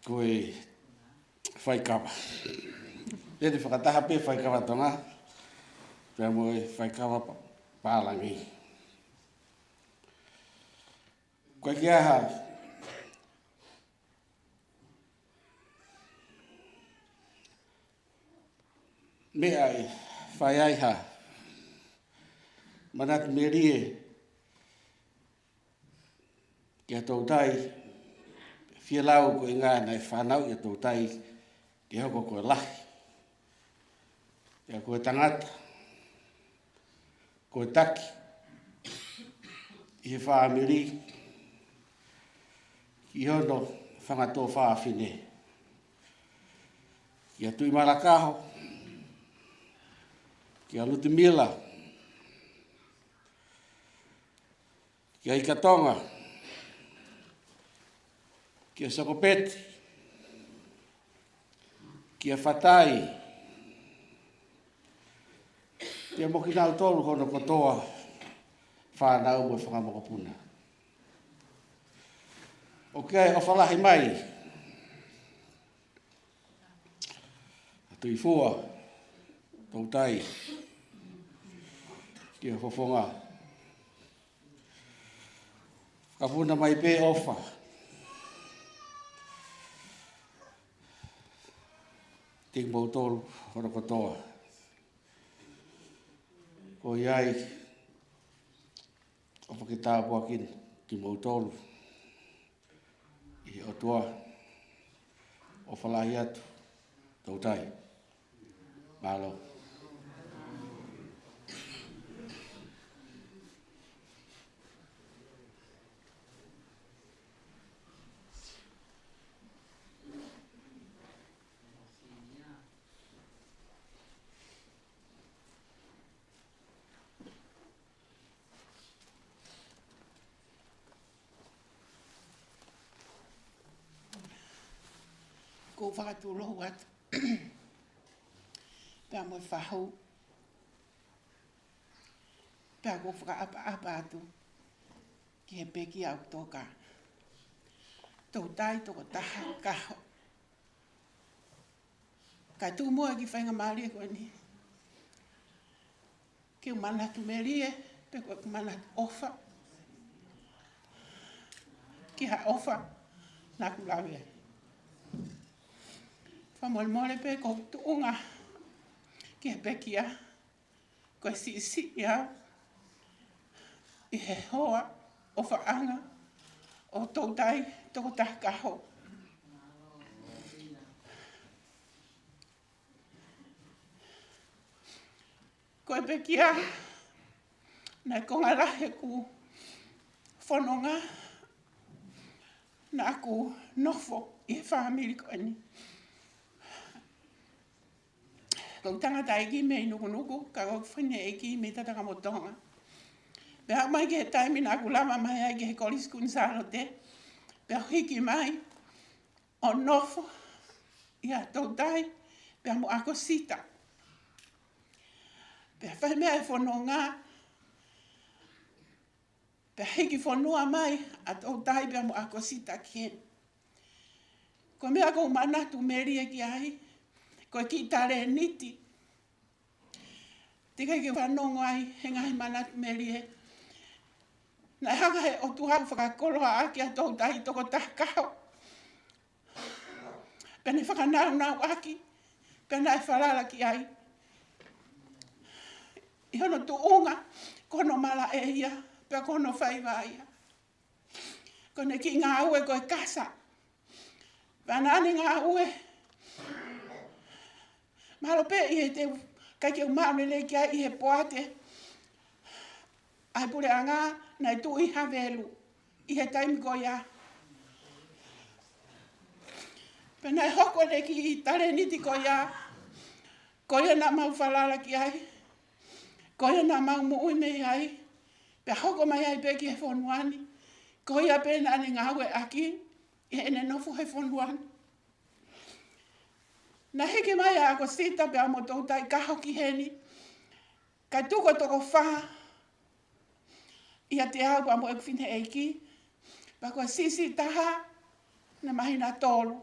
Koe fai kawa. Ele whakataha pe fai kawa tonga. Pea mo e fai kawa pālangi. Koe ki aha. Mea e fai ai ha. Manatu me rie. Kia tau tai. Fia lau ko inga na e whanau i tau tai. Te hoko koe lahi. Te koe tangata. Koe taki. I he whaamiri. Ki hono whangato whaafine. Ki a tui marakaho. Ki a lutu mila. Ki a ikatonga. Ki a sakopeti. Ki a whatai. Ki a moki nau tolu kono kotoa whanau mo whangamokopuna. Ok, o whalahi mai. Tui fua. Tau tai. Ki a whafonga. Ka puna mai pe ofa. Tik mau tolu, whakakotoa. Ko iai, o whakitaa puakin, ki mau tolu. I o tua, o whalahi atu, tautai. Malo. Ko whakatūrohu atu. Pea moe whahau. Pea ko whakaapa atu. Ki he peki au toka. Toutaitokotaha Kaho. Kai tū mua ki whainga maari e koe ni. Ki umana tu merie, pe koe kumana ofa. Ki ha ofa, nā kulawe. Whamole pe ko tuunga ki he pekia, ko si ia, I he hoa o whaanga o Toutaitokotaha Kaho. Ko e pekia, na konga rahe ku whanonga, na ku nofo I he whamiri ko ani. Ko tangata eki me nuku, ka ko whine eki me tataka motonga. Pe hau mai ki he taimi na ku lama mai ai ki he koliskun sāro te. Pe hau hiki mai o nofo ia tautai, pe hau mo ako sita. Pe hau whai mea e whanonga, pe hiki whanua mai a tautai pe hau mo ako sita kien. Ko mea ko umana tu meri e ki ai, ko ki tare niti. Tika ki whanongo ai, he ngahi mana tu meri e. Na hanga he o tuha whakakoloa aki a Toutaitokotaha Kaho. Pene whakanau aki, pene e whalala ki ai. I hono tu unga, kono mala e ia, pe kono whaiva ia. Kone ki ngā ue koe kasa. Panani ngā ue. Mahalo pe I he te kai ke umaune le ki ai I he poate. Ai pure anga na tu I havelu. I he taimi ko ia. Pena e hoko le ki I tare niti ko ia. Ko ia na mau whalala ki ai. Ko ia na mau muui me ai. Pe hoko mai ai pe ki he whonuani. Ko ia pe na ni ngā ue aki. I he ne nofu he whonuani. Na heke mai a ko sita pe a mo Toutai Kaho ki heni. Kai tuko toko wha. Ia te au pa mo e kwhine eiki. Pa ko sisi taha na mahina tolu.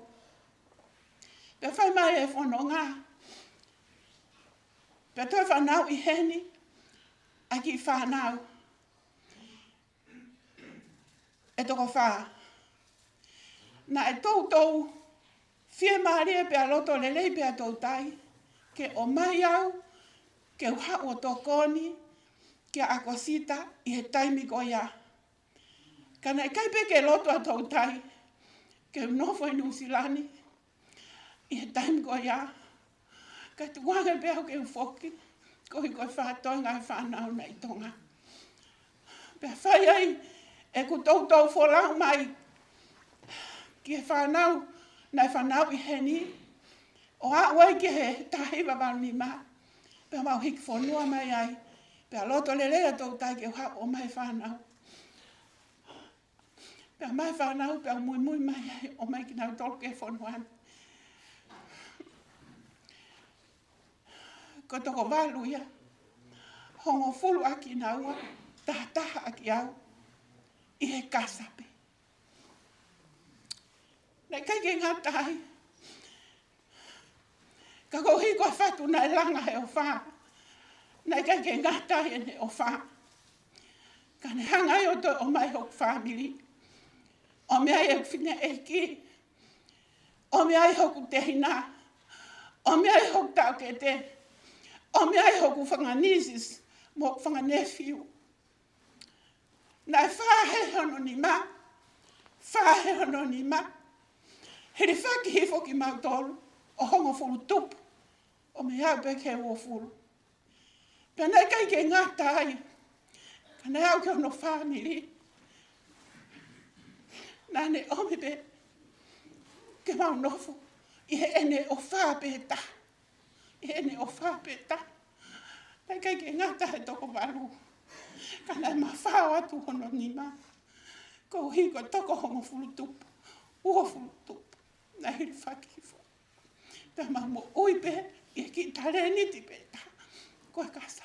Pe whai mai e whanonga. Pe toi whanau I heni. A ki whanau. E toko wha. Na e tautou. Fie maria pe a loto lelei pe a tautai, ke o mai au, ke uha o tokoni, ke a akosita I he taimi ko ia. Kana e kai pe ke loto a tautai, ke nofo I Nusilani, I he taimi ko ia. Ka tu wanga pe au ke ufoki, ko I koe whātoi ngai whanau na I tonga. Pe whai ai, e ku tautou wholau mai, ki he whanau, na whanau I heni, o a wai ki he tahi wawani ma, pe mau hiki whanua mai ai, pe a loto lelea Toutai ke uha o mai whanau. Pe a mai whanau, pe a mui mai ai, o mai ki nau tolu ke whanuan. Ko toko walu ia, hongo fulu aki naua, taha aki au, I he kasape. Nei kai ke ngā tahi. Ka kohi koe whatu nai langa he o wha. Nei kai ke ngā tahi ene o wha. Ka ne hangai o toi o mai hok whamiri. O mea e whine e ki. O mea e hoku te hina. O mea e hok tau ke te. O mea e hoku whanganisis mo whanganefiu. Nai whahe hono ni ma. Whahe hono ni ma. Heri whaki hifo ki mautolu. O hongo fulu tupu. O me au peke o fulu. Pena kai ke ngata ai. Kana au ke ono family. Nane ome pe. Ke mau nofu. Ihe ene o wha peta. Ihe ene o wha peta. Nai kai ke ngata he toko walu. Kana ma whao atu hono ni ma. Ko hiko toko hongo fulu tupu. Ua fulu tupu. Nai hiri whaki hifo. Pea mau mo uipe. Ie ki tare ni ti peta. Koe kasa.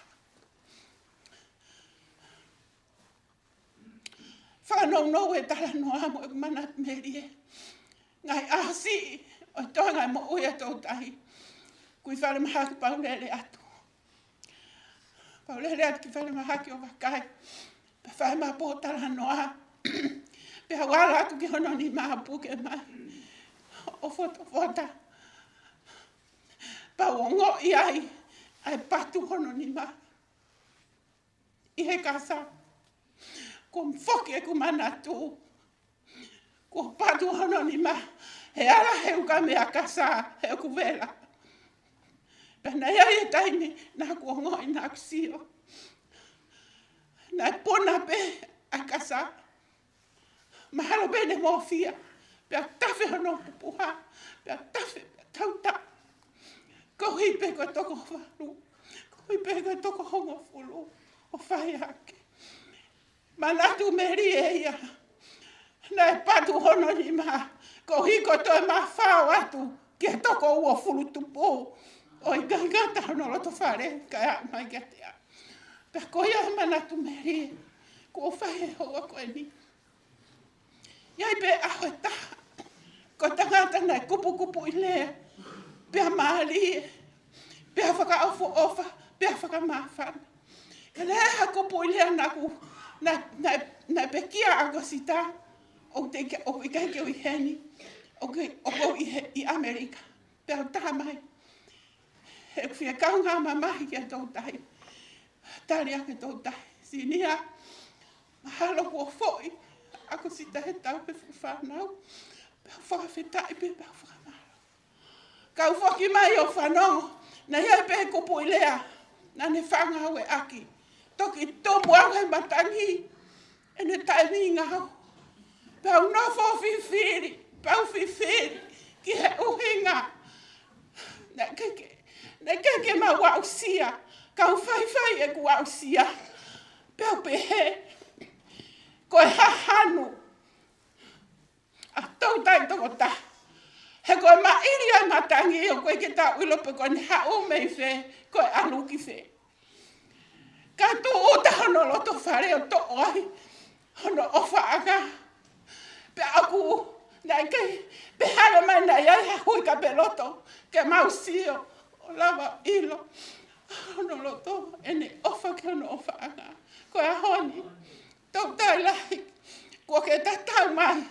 Whanau no e tala noa mo e mana merie. Ngai ahasi, o toa ngai mo ui ato tahi. Kui whare mahaki paulele atu. Paulele atu ki whare mahaki o wakai. Pe whae maa po tala noa. Pe hawala atu ki hono ni maa puke mai. O fota. Pa wongo i ai. Ai patu hono ni maa. I he kasa. Ko mfoke ku manatu. Ko patu hono ni ma. He ala he uka mea kasa. He ku vela. Pena ia e taimi. Na ku ngoi na ksio. Na pona pe a kasa. Mahalo bene mofia. Pea tafe hono pupuha. Pea tafe tauta. Ko hipe ko toko walu. Ko hipe ko toko hongo fulu. O whai hake. Manatu meri e ia. Nai patu hono ni ma. Ko hiko toi ma whao atu. Ke toko ua fulu tupu. O i gangata hono loto whare. Kai a mai kia te a. Pea ko ia manatu meri. Ko whai e hoa koe ni. Iai pe aho e taha. Ko tangata nai kupu i lea. Pea maali e. Pea whaka ofu ofa. Pea whaka mawhana. Ka lea kupu i lea naku. Na pekia agosita o i kai ke o i heni o ko i Amerika pe o taha mai he whia kaunga mamahi ki a tau tahi tari ake tau tahi sinia mahalo kua foi agosita he tau pe whanau pe o whakawhetai pe o whakamaro kau whaki mai o whanau na hea pe kupu i lea na ne whangau e aki toki tomu au he matangi. E ne taimi ngau. Pau nofo whiwhiri. Pau whiwhiri. Ki he uhinga. Na keke ma wausia. Kau whai e ku wausia. Pau pehe. Koe hahanu. A tau tai toko ta. He koe ma iri ai matangi o koe ke tau ilope koe ni hau mei whe. Koe aluki whe. Ka tu uta hono loto whare o to oi. Hono ofa aka. Pe aku. Nai kei. Pe hara mai nai ai ha hui ka pe loto. Ke mausio. O lava ilo. Hono loto. Ene ofa ke hono ofa aka. Koe a honi. Tau tai lahi. Kua ke tatau mai.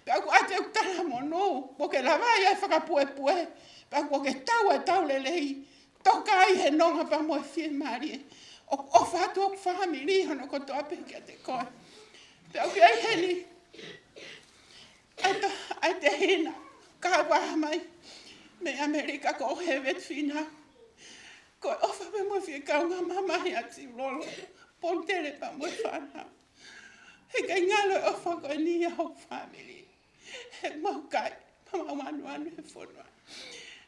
Pe aku ate u tala monu. Kua ke lavai ai whakapue pue. Pe aku ke tau e tau lelei. Toka ai he nonga pa moe fie marie. O whatu o whamiri hono koto ape kia te koe. Te au ki ai heni. Ai te hina. Ka waha mai. Me Amerika ko he wet whina. Ko ofa me mo fie kaunga mamahi ati rolo. Pontere pa mo whana. He kai ngalo e ofa koe ni au family. He mau kai. Mama wanu he whonua.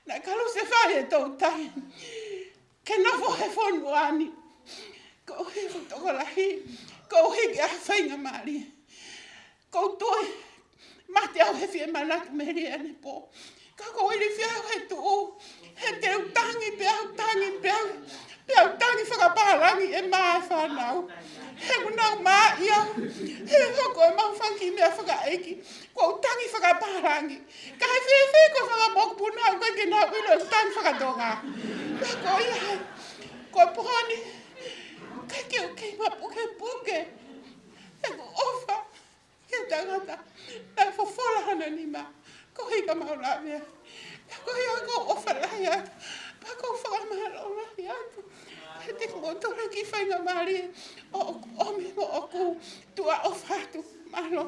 Na kalu se whae e tau tahi. Ke nofo he whonuani. Ko he toko lahi. Ko hiki a whainga maari. Ko toi. Mate au he fie manatu meri ane po. Ka ko ili fie au he tuu. He te utangi pe au tangi pe au. Pe au tangi whakapaharangi e maa e whanau. He kunau maa iau. He hoko e mau whanki mea whakaeki. Ko utangi whakapaharangi. Ka he fie ko whakamoku nau. Ka ke nau ilo utangi whakatonga. Ko ia. Ko poni. Kai ke o kei mapuke puke. He ko ofa. He tangata. Nā whawhora hana ni mā. Ko hei ka maura mea. Ko hei a ko ofa lahi atu. Pa ko whakamahara o lahi atu. He te kumotora ki whainga maari. O me mo o ku tua ofa atu. Mahalo.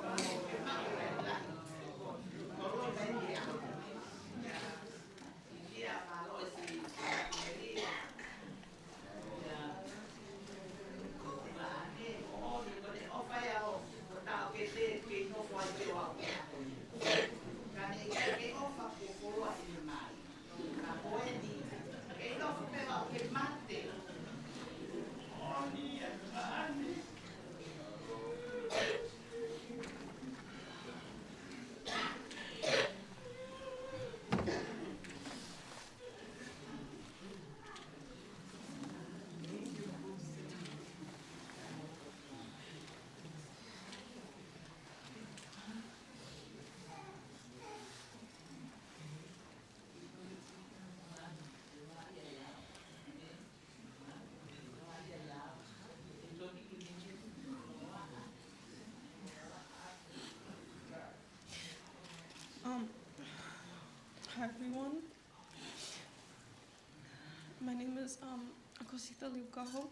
Hi everyone. My name is Soakimi Kaho.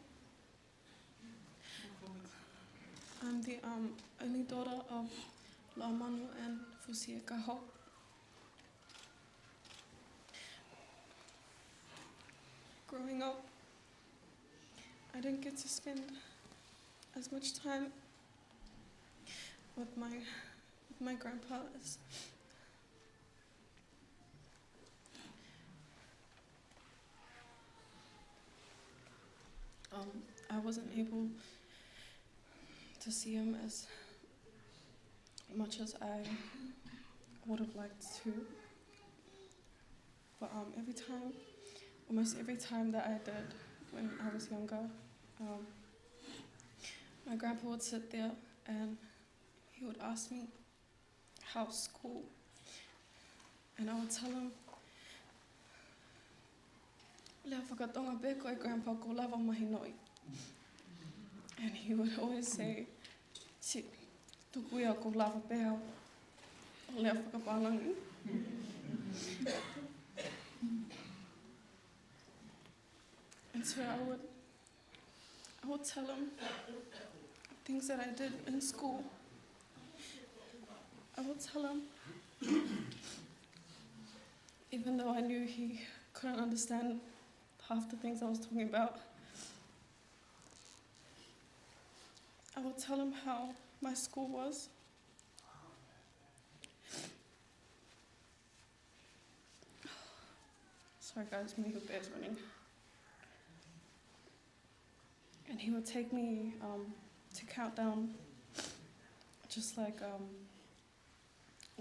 I'm the only daughter of La'amanu and Fusia Kaho. Growing up, I didn't get to spend as much time with my grandpa as I wasn't able to see him as much as I would have liked to. But almost every time that I did when I was younger, my grandpa would sit there and he would ask me, how's school? And I would tell him, lea whakatonga pe koe grandpa ko lava mahi noi. And he would always say, si, tuku ia ko lava pēhau, lea whakapālangi. And so I would tell him things that I did in school. I would tell him, even though I knew he couldn't understand half the things I was talking about, I would tell him how my school was. Sorry guys, my bear's running. And he would take me to countdown, just like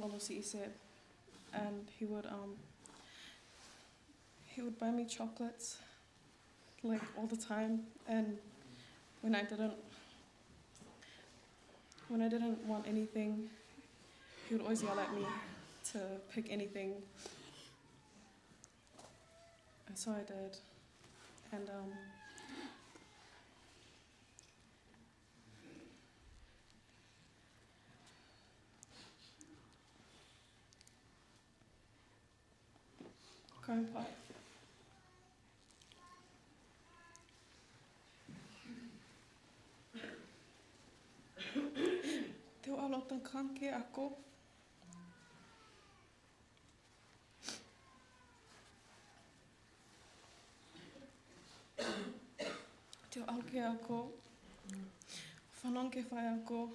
Lolosi said, and he would buy me chocolates like all the time, and when I didn't want anything, he would always yell at me to pick anything, and so I did. And Grandpa, te o alota kanke ako. Te o alke ako, whanonke whai ako.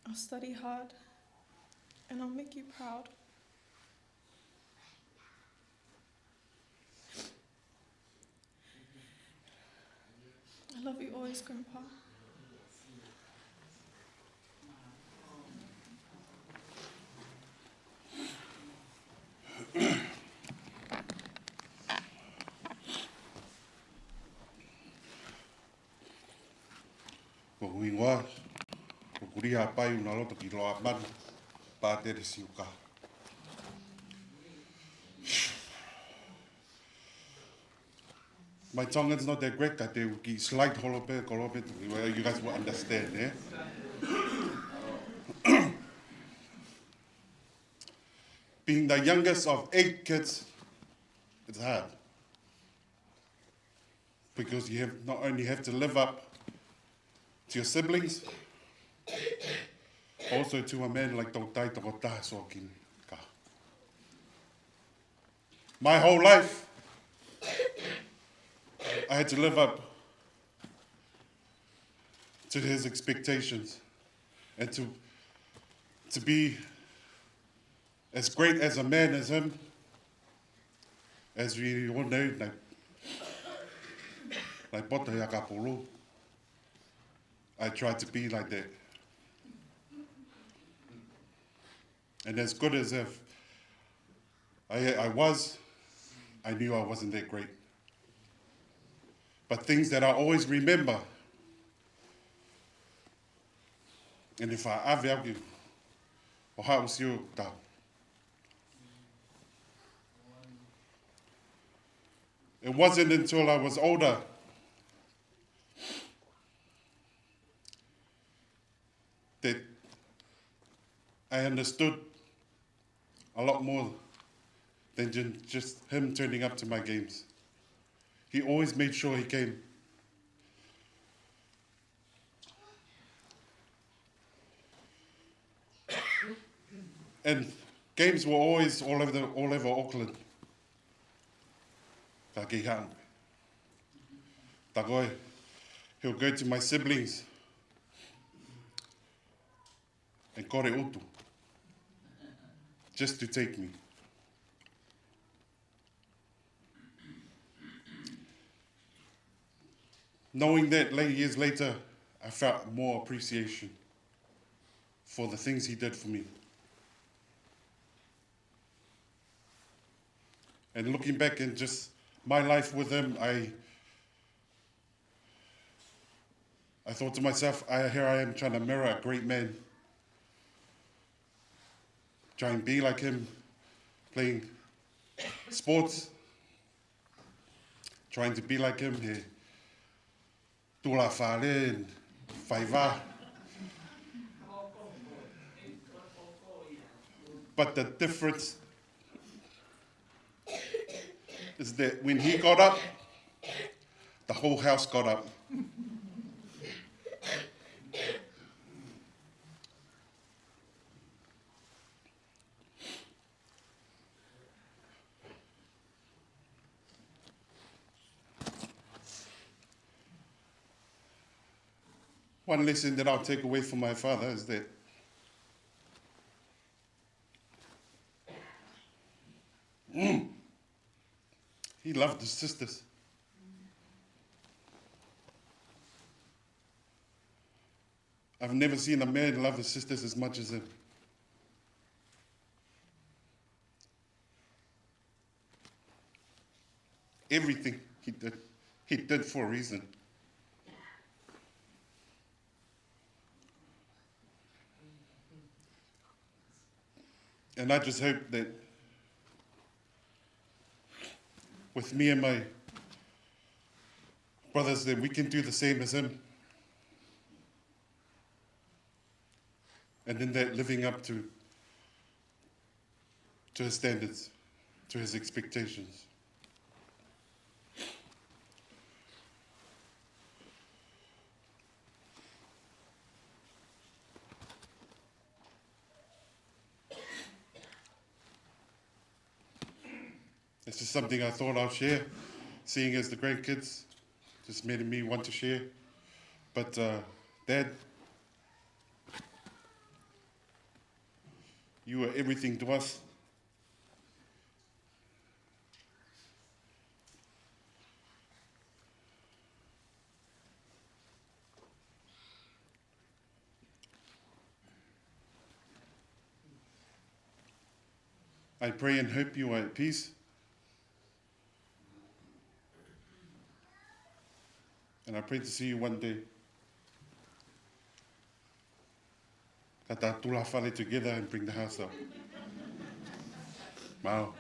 I'll study hard and I'll make you proud. I love you always, Grandpa. Ko huingoa, ko kuriha pai una loto ki loa manu, pātere siuka. My Tongan's not that great, that they slight holope, kolope, you guys will understand, eh? Being the youngest of 8 kids, it's hard. Because you have not only have to live up to your siblings, also to a man like Toutaitokotaha Soakimi Kaho. My whole life, I had to live up to his expectations and to be as great as a man as him, as we all know, like Bota Yakapolo. I tried to be like that. And as good as if I was, I knew I wasn't that great. But things that I always remember, and if I ave o ha usi o tau. It wasn't until I was older that I understood a lot more than just him turning up to my games. He always made sure he came. And games were always all over Auckland. Ka kei hao. Takoi, he'll go to my siblings and kore utu, just to take me. Knowing that years later, I felt more appreciation for the things he did for me. And looking back in just my life with him, I thought to myself, here I am trying to mirror a great man. Try and be like him, playing sports. Trying to be like him here. Tula whare and whaiva. But the difference is that when he got up, the whole house got up. One lesson that I'll take away from my father is that he loved his sisters. I've never seen a man love his sisters as much as him. Everything he did for a reason. And I just hope that with me and my brothers that we can do the same as him. And in that living up to his standards, to his expectations. This is something I thought I'll share, seeing as the grandkids just made me want to share. But Dad, you are everything to us. I pray and hope you are at peace. And I pray to see you one day. Kata tula whale together and bring the house up. Mao.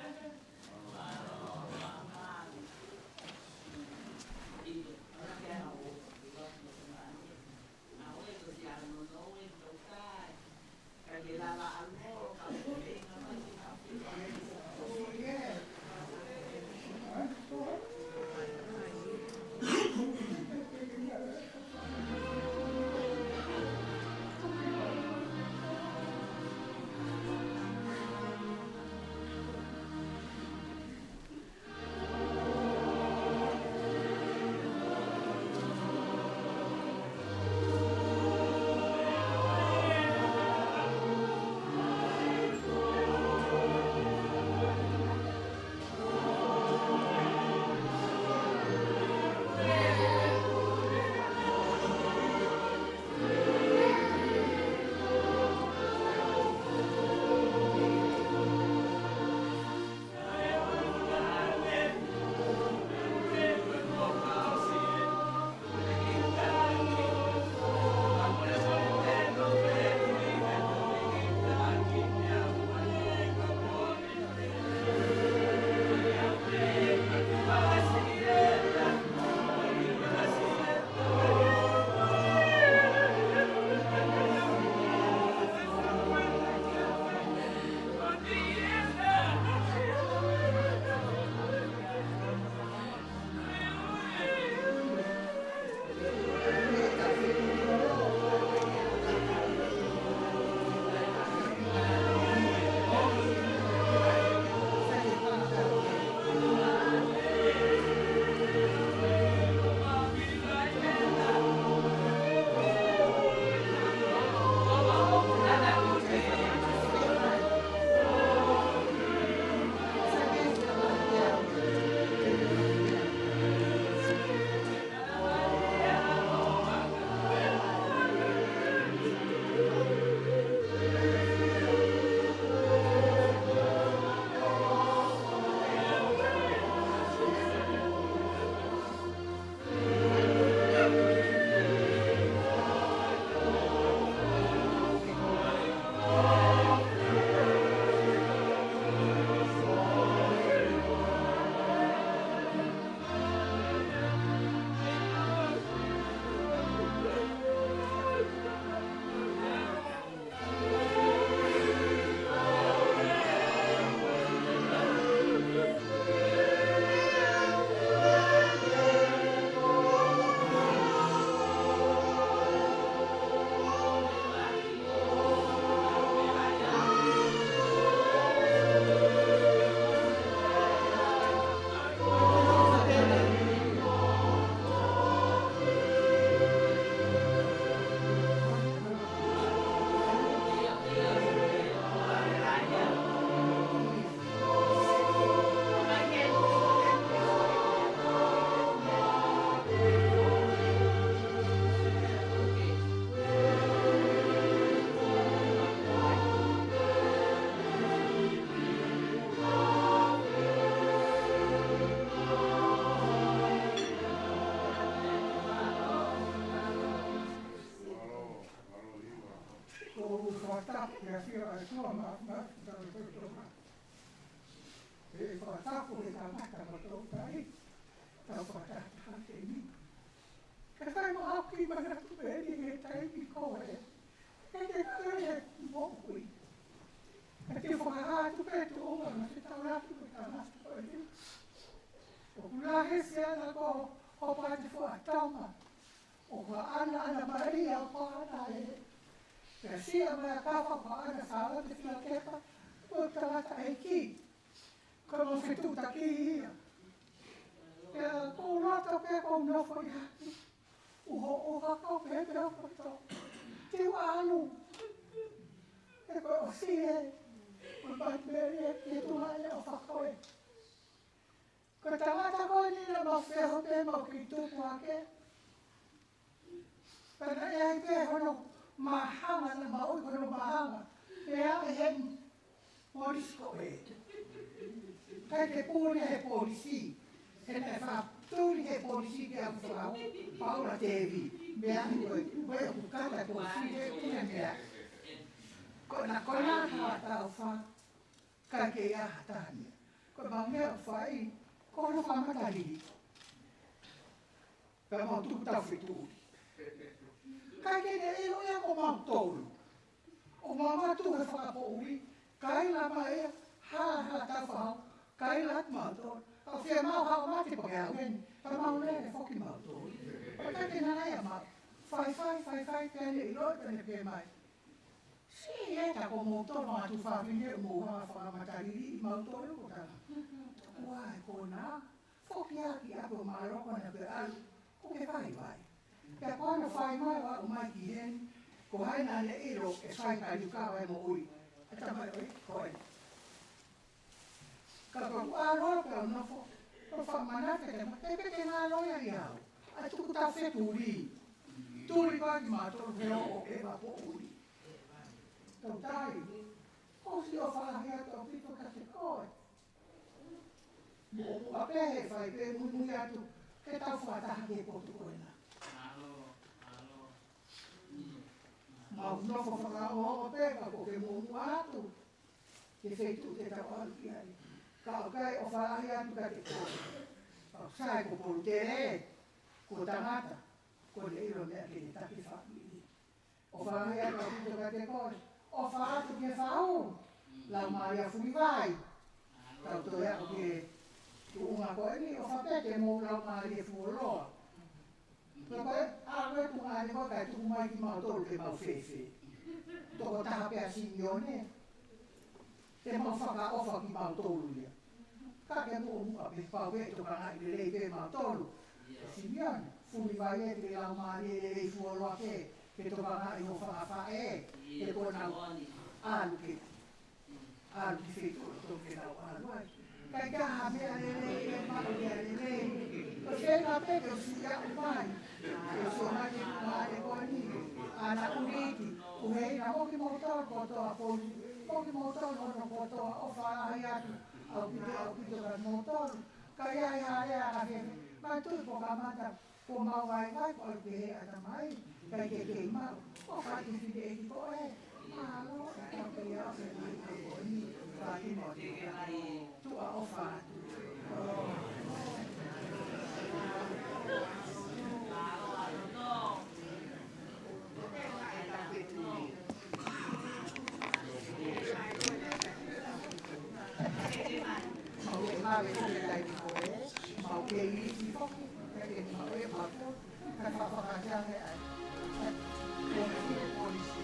o whatapu e whia e tua ma e whatapu e tangata ma tō tai, tau whatata te ni. Ka whai mo hauki mana tu e ni e tai ki koe, e te kai e mokui. E te whakahatu pe tu oa ma te tau ratu e tangata koe ni. O kulahe se ana ko hopa te whatama, o ka ana Maria o whakata e. Ka sia mea kawa ko ana whaala te whia kepa, o tangata e ki. Ka mo whetuta ki ia. Ia ko rata pe ko nofo i haki. Uho o haka pe pe o koto. Te wānu. E ko o si e. O bat meri e ki tuhale o whakoe. Ko tangata koe ni na mau wheho pe mau ki tupu ake. Pana e ai pe hono mahanga na maui hono mahanga. E a e hemi. Morisko e. Kai te pūri he polisi. He ne whaptūri he polisi ki a whau. Paula Tevi. Mea ni koe. Koe o kukata polisi he una mea. Ko na kona hawa tau wha. Kai ke ia hatani. Ko maunea o whai. Ko no whamatari. Ka mau tuku tau whetūri. Kai ke ne ilo ia ko mau tōru. O mamatu he whakapouri. Kai la mai ha tau whau. Kai lat mātou, au whia mau hao mate pa kia wen, pa mau lere whoki mātou. Pa kai te nana ia mau, whai, kia ne i loi kane pia mai. Si e ta ko mātou no atu whawhine o mō haa whakamatari i mātou e kotana. Ua e kona, whoki aki ako māroko na pe alu, ko ke vai. Kia kono whai mai wa o mai ki hen, ko haina ne iro e whai kari ukawa e mo ui. E tamai oi, koe. Ka ko aro ka no fo o fa manate te te pe na loia ia a tu ta fe turi ba ki ma to ve o e ba po uri to tai o si o fa ha to pito ka te ko mo a pe fa pe mu ya tu ke ta fa ta ke po tu ko na ma no fo fa o pe ka ko ke mo atu ke fe tu te ta o ia ka o kai o whaahi atu ka te kō. O sai ko poru te re, ko tangata, ko le iro mea ke te taki whaamini. O whaahi atu ka pito ka te kō. O whaatu ke whau, lau maria fui vai. Tau toi ako ke tuunga koe ni, o whapete mō lau maria fuoroa. Ka koe, a koe tunga ne koe kai tuku mai ki mau tolu ke mau whewhe. Toko taha pea simione. Te mau whakaofa ki mau tolu ia. Ka ke mō mua pe pau e toka ngai le rei pe mau tolu. Simione, fumi vai e te lau maari e rei fuoroa ke toka ngai o whakawha e. Te kona alu ki whetoro toke nau alu ai. Kai kaha mea le rei e mau mea le rei. Ko whenga pe ke o suia o mai. Ke so mai e kumare koe ni. Ana uriti, uhei na hoki motor kotoa poli. Hoki motor ono kotoa o whaahi atu. Au pito ka motor. Kai ai harea a hewe. Mai tui po ka mata. Po mau vai ko alu ke he ata mai. Kai ke kei mau. O whaki whide e ki ko e. Malo. Au ke ia o ke mai a koe ni. Whaki mo te kai. Tua o whatu. Mau ke i foki, ke mau e mato, ka whakakajanga ai. Kone ki e polisi,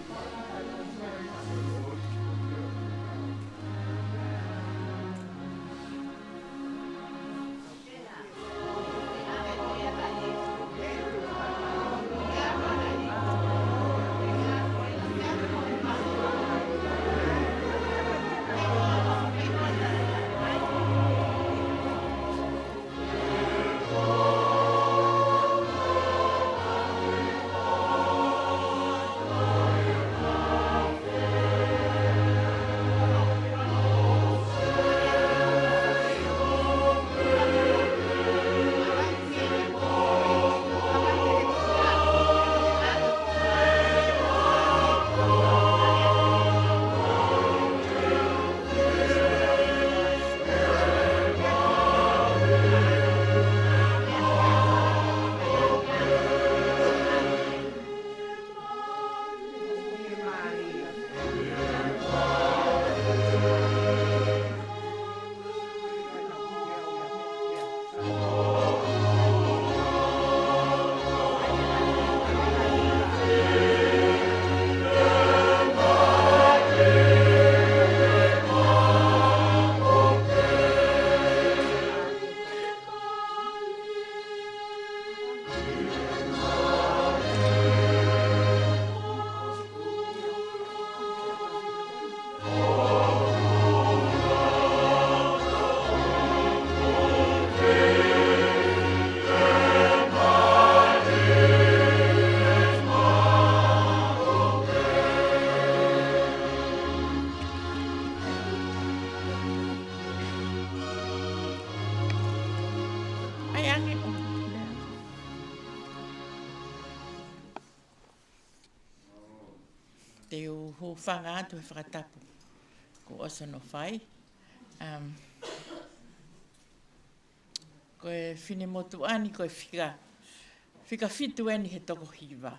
ho whanga atu he whakatapu. Ko osa no whai. Ko e whine motu ani ko e whika fitu eni he toko hiwa.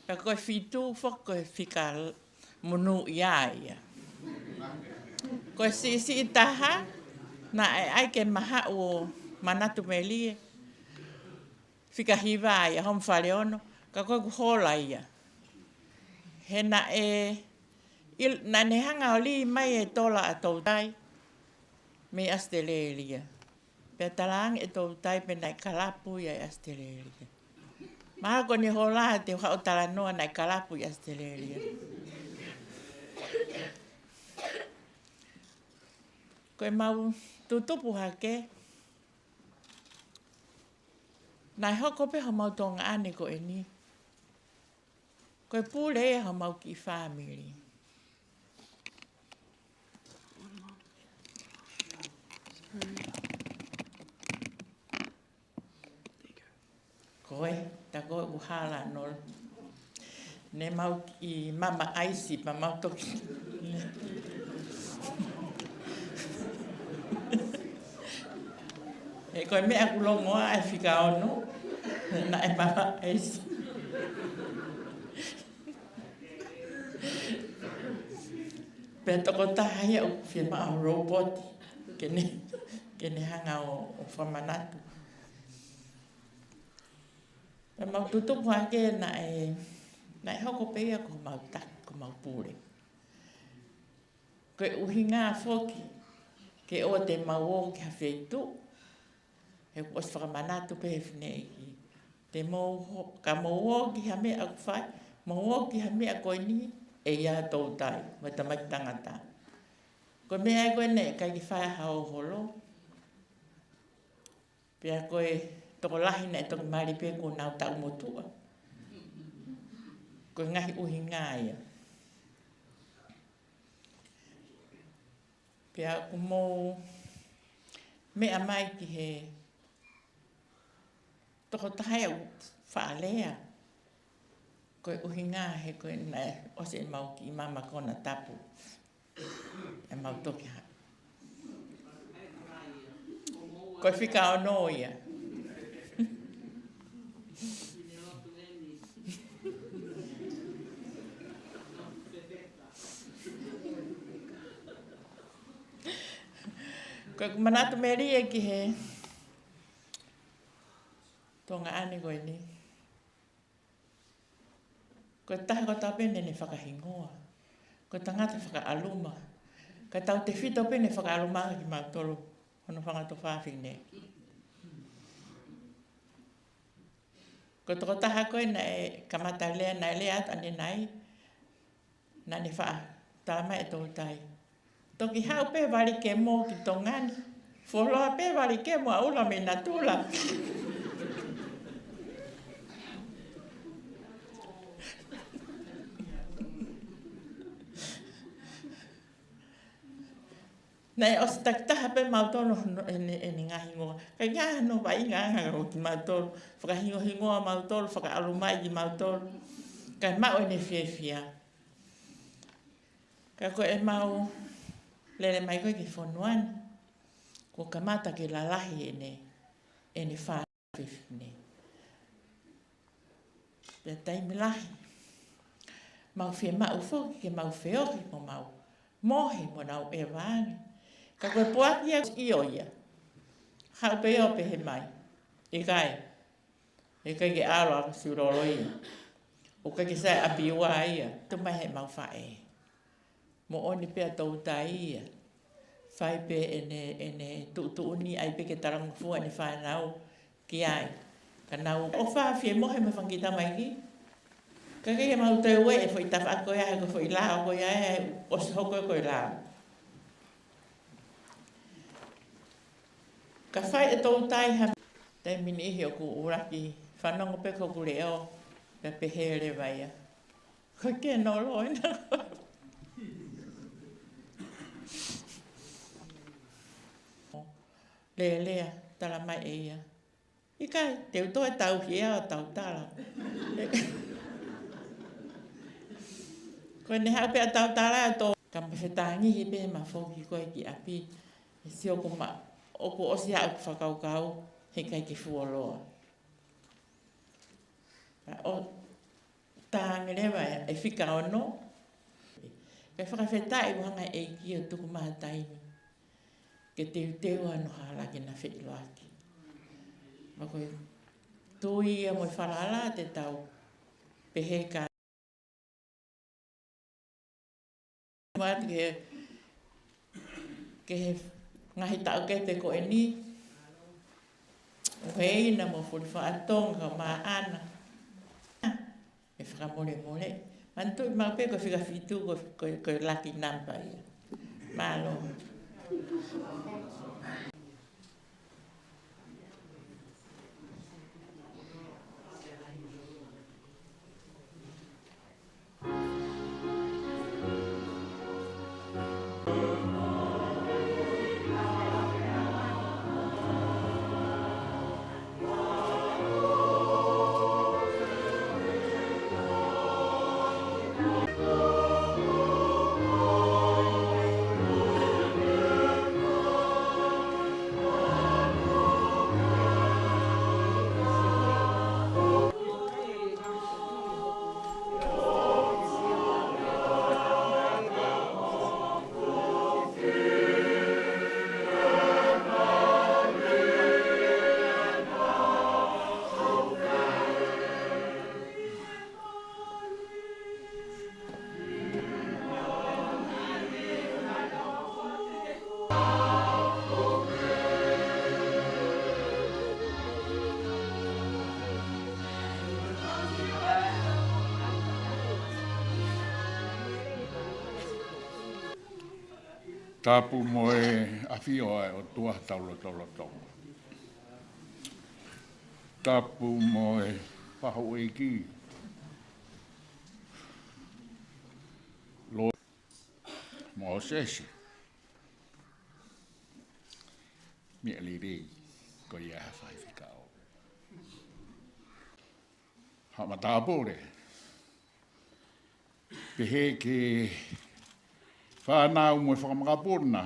Pa ko e fitu whak ko e whika munu ia ia. Ko e si taha na ai ke maha o manatu me lie. Whika hiwa ia hom whare ono. Ka koe ku hola ia. He na na ne hanga o li mai e tola a tautai. Me Australia. Pe talang e tautai pe nai kalapu ia Australia. Maha ko ni hola te hao tala noa nai kalapu i Australia. Koe mau tutupu hake. Nai hoko pe ho mau tonga ane ko e ni. Koe pule e ho mau ki family. Koe, ta koe uhala nol. Ne mau ki mama aisi pa mau toki. E koe mea kulongoa e whika ono. Na e mama aisi. Pe toko taha ia u whia maa robot. Kene hanga o whamanatu. Pe mau tutupu hake na e hoko peia ko mau tak, ko mau pure. Koe uhi ngā whoki. Ke o te mau o ki hawheitu. He kuas whakamanatu pe he whinei ki. Te ka mau o ki hame a kwhai. Mau o ki hame a koe ni. E ia tautai, mai tamai tangata. Ko mea e koe ne, kai ki whae hao holo. Pea koe toko lahi na e toko mari pe ko nau tau motua. Koe ngahi uhi ngāia. Pea ku mou mea mai ki he toko tahai au whaalea. Koe uhi ngā he koe na ose e mau ki mama kona tapu. E mau toki ha. Koe whika o no ia. Koe manatu meri e ki he tonga ane koe ni. Ko taha ko tau pene ne whakahingoa. Ko tangata whakaaluma. Ka tau te whito pene whakaaluma ki mautoro. Hono whangato whawhine. Ko toko taha koe na e kamata lea na lea atu ane nai. Na ne wha tāma e tautai. Toki hau pe wari ke mō ki tongani. Wholoa pe wari ke mō a ula me na tula. Nei os taktaha pe mautoro ene ngahi ngoa. Ka ngaha no vai ngaha o ki mautoro. Whakahingo hingoa mautoro, whakaalumai ki mautoro. Ka mau ene whiawhia. Ka koe e mau lele mai koe ki whonuani. Ko kamata ke lalahi ene whawhine. Pea taimi lahi. Mau whia mau whoki ke mau whiohi mo mau. Mohi mo nau e wāngi. Ka koe poaki a i oia. Hau pe o pe he mai. E kai. E kai ke aro a suroro ia. O kai ke sai api ua ia. Tu mai he mau whae. Mo oni pe a tautai ia. Whai pe ene tuuni ai pe ke tarangu fua ene whae nau ki ai. Ka nau o wha fie mohe me whangita mai ki. Ka kai mau te ue e fwoi tafa a koe ai ko fwoi lao koe ai o se hoko koe lao. Ka whai e tautai ha. Te mini ihi o ku uraki. Whanongo pe ko ku leo. Pe pehere vaia. Ko ke no loina. Lea, tala mai e ia. I kai, te uto e tau hia o tau tala. Koe ne hau pe a tau tala e tō. Ka mawhetangi he pe ma whoki koe ki api. E si oko ma, oko osi hau whakaukau, he kai ki fuoloa. O tāngi rewa e whika ono. Kai whakawhetai wahanga e ki o tuku maha taimi. Ke te uteu anu haalaki na whetilo aki. Ma koe tui ia moi whalala te tau pehe ka. Mati ke he ngahi tau ke te ko e ni. O hei na mo furi whaatonga ma ana. E whakamore more. Mantu i mau pe ko whika whitu ko lucky number ia. Malo. Tapu mo e awhio ai o tua taulo. Tapu mo e paho e ki. Lo mo o sese. Mi e liri ko ia hawhai whikao. Hama tāpore. Pehe ke whanau mo e whakamagapuna.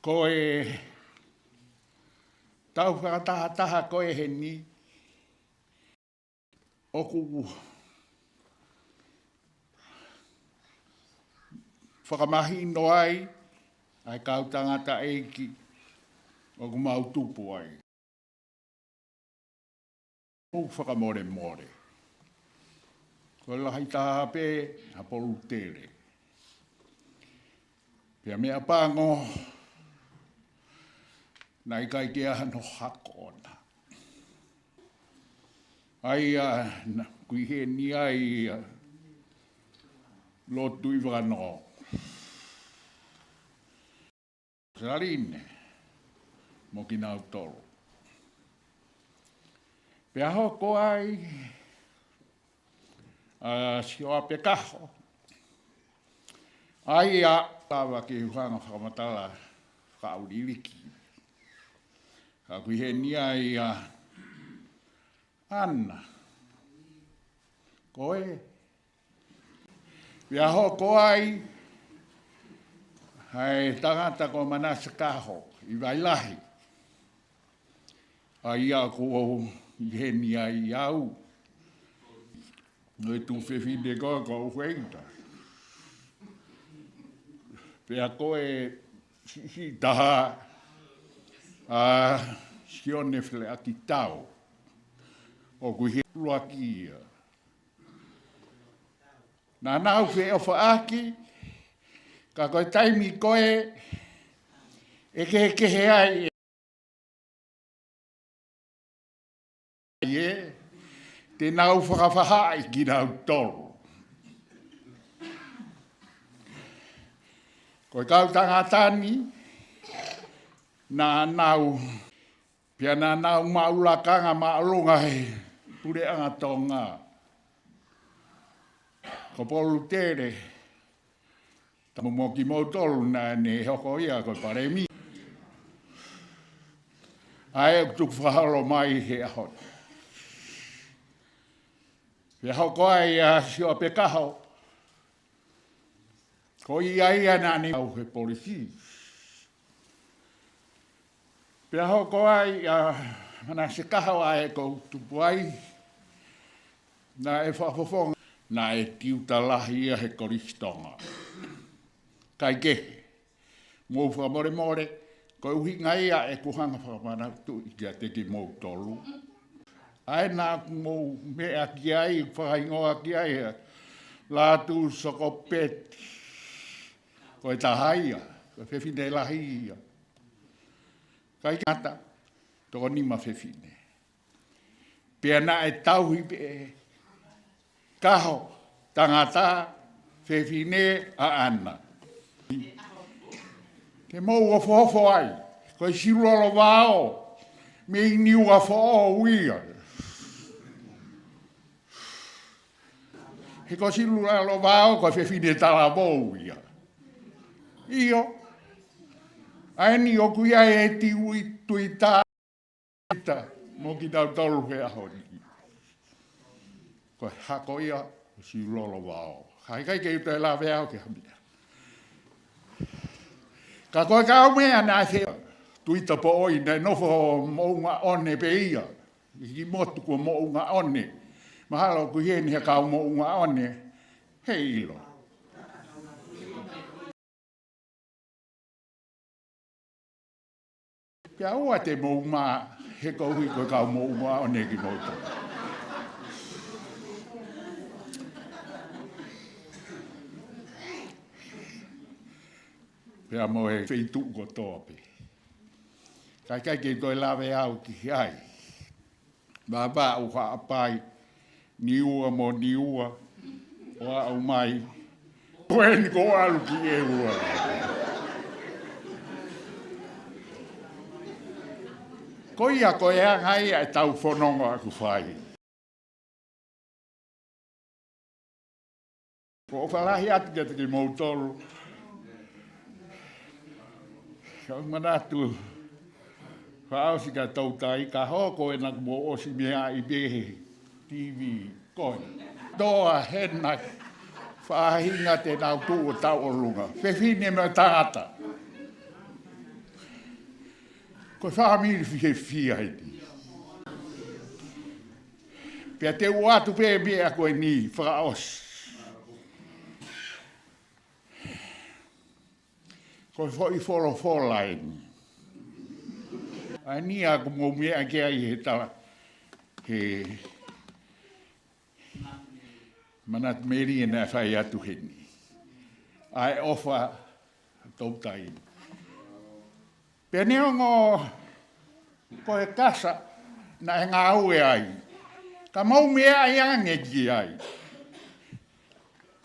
Ko e tau whakataha koe he ni. Oku whakamahino ai, ai kau tangata eiki, oku mau tupu ai. O whakamore more. Ko lahi taha pe, a polu tere. Pea mea pango, nai kai kia no hako ona. Ai kui he ni ai lotu i wano. Sarine, mo ki nau toro. Pea hoko ai, sio ape kaho. Ai tawa ki huanga whakamatala whakauriki. Ka kui he ni ai Anna. Koe. Pea hoko ai, hai tangata ko manasa kaho, i wailahi. Ai ko he ni ai au. Noi tu whewhine ko whenga. Pea koe si taha sione whele aki tau. O kui he luaki ia. Nā nau whe o whaaki, ka koe taimi koe e kehe ai e te nau whakawhahai ki nau toro. Koe kau tangatani, nā nau, pia nā nau maulakanga maalunga he pure anga tonga. Ko polu tere, Mo ki mo tolu na ne hoko ia ko pare mi. Ai tu whahalo mai he ahon. He hoko ai a sio pe kaho. Ko ia na ni au he polisi. Pe hoko ai a mana se kaho ai ko tupu ai. Na e whafofong. Na e tiutalahi a he koristonga. Kai ke, mō whamore more, ko uhi ngai a e kuhanga whamana tu i kia te ki mō tolu. Ai nā mō mea ki ai, whakaingoa ki ai, lā tu soko peti, ko e tahaia, ko e whewhine lahi ia. Kai kata, toko nima whewhine. Pea nā e tauhi pe kaho, tangata, whewhine a ana. Te mou a whofo ai, koe siru alo wāo, me i niu a whoo uia. He koe siru alo wāo, koe whewhine tala mō uia. Io, aeni o kuia e ti ui tui tā, mō ki tau tolu he aho niki. Koe hako ia, koe siru alo wāo. Hai kai ke uta e la veao ke hamia. Ka koe ka au mea nā se tuita po oi nei nofo mounga one pe ia. I motu ko mounga one. Mahalo ku hien he ka mounga one. He ilo. Pia ua te mounga he kauhi koe ka mounga one ki motu. Pea mo e wheitu ko tōpe. Kai ke toi lawe au ki ai. Mā u wha apai, niua mo niua, o au mai. Koe ni ko alu ki e ua. Ko ia ko e angai e tau whanonga aku whai. Ko o whalahi atu ke te ki mautoro. Kau manatu, whaau si ka tautai, ka hoko e nak mo osi mea i behe, TV, koe. Toa hena, whaahinga te nau tu o tau o lunga. Whewhine me tāta. Koe whaamiri whihe whia hiti. Pea te uatu pē mea koe ni, whaaosi. Ko foi folo line. Ai ni a ko mo mea ke ai he tala. He manat meri na fai atu heni. Ai ofa tautai. Pene ngo ko e kasa na ngā ue ai. Ka mau mea ai ange ki ai.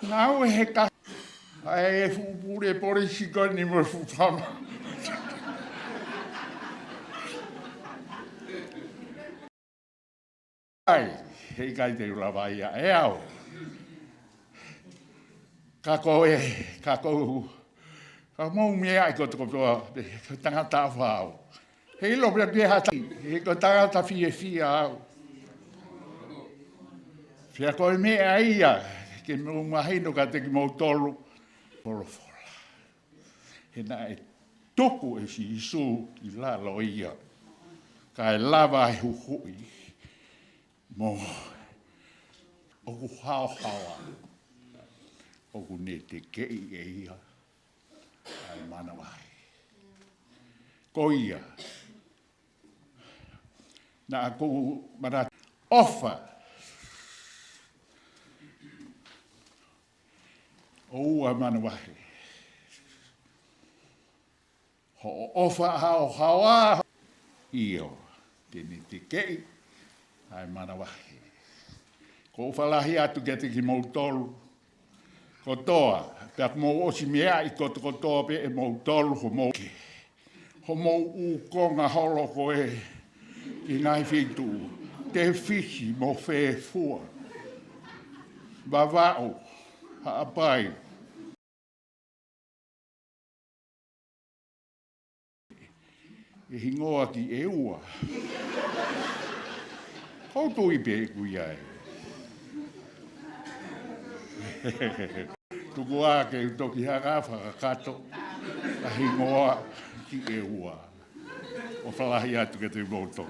Ngā ue he kasa. Ai e fupure pore siko ni mo fupama. Ai, hei kai te ulawa ia, e au. Ka mau mea i ko toko toa, tangata whao. Hei lopea pia hata, hei ko tangata fia au. Fia koe mea ia, ke mo mahino ka te ki mau tolu. Fola. He na e toku e si isu i lalo ia. Ka e lava e huhui. Mo oku hao. Oku ne te kei e ia. Ai mana wai. Ko ia. Na aku mana ofa. O a mana wahi. Ho ofa hawa. Io. Tene te kei. Ai mana wahi. Ko whalahi atu ke te ki mautolu. Ko toa. Pea mo osi mea i ko toa pe e mautolu ho mo. Ho mo u konga holo ko e. I ngai whitu. Te whisi mo whē fua. Wawao. Haapai. e hingoa ki e ua. Koutou I pe kui ai. Tuku a ke utoki haka whakakato, a hingoa ki e ua. O whalahi atu ke te moutou.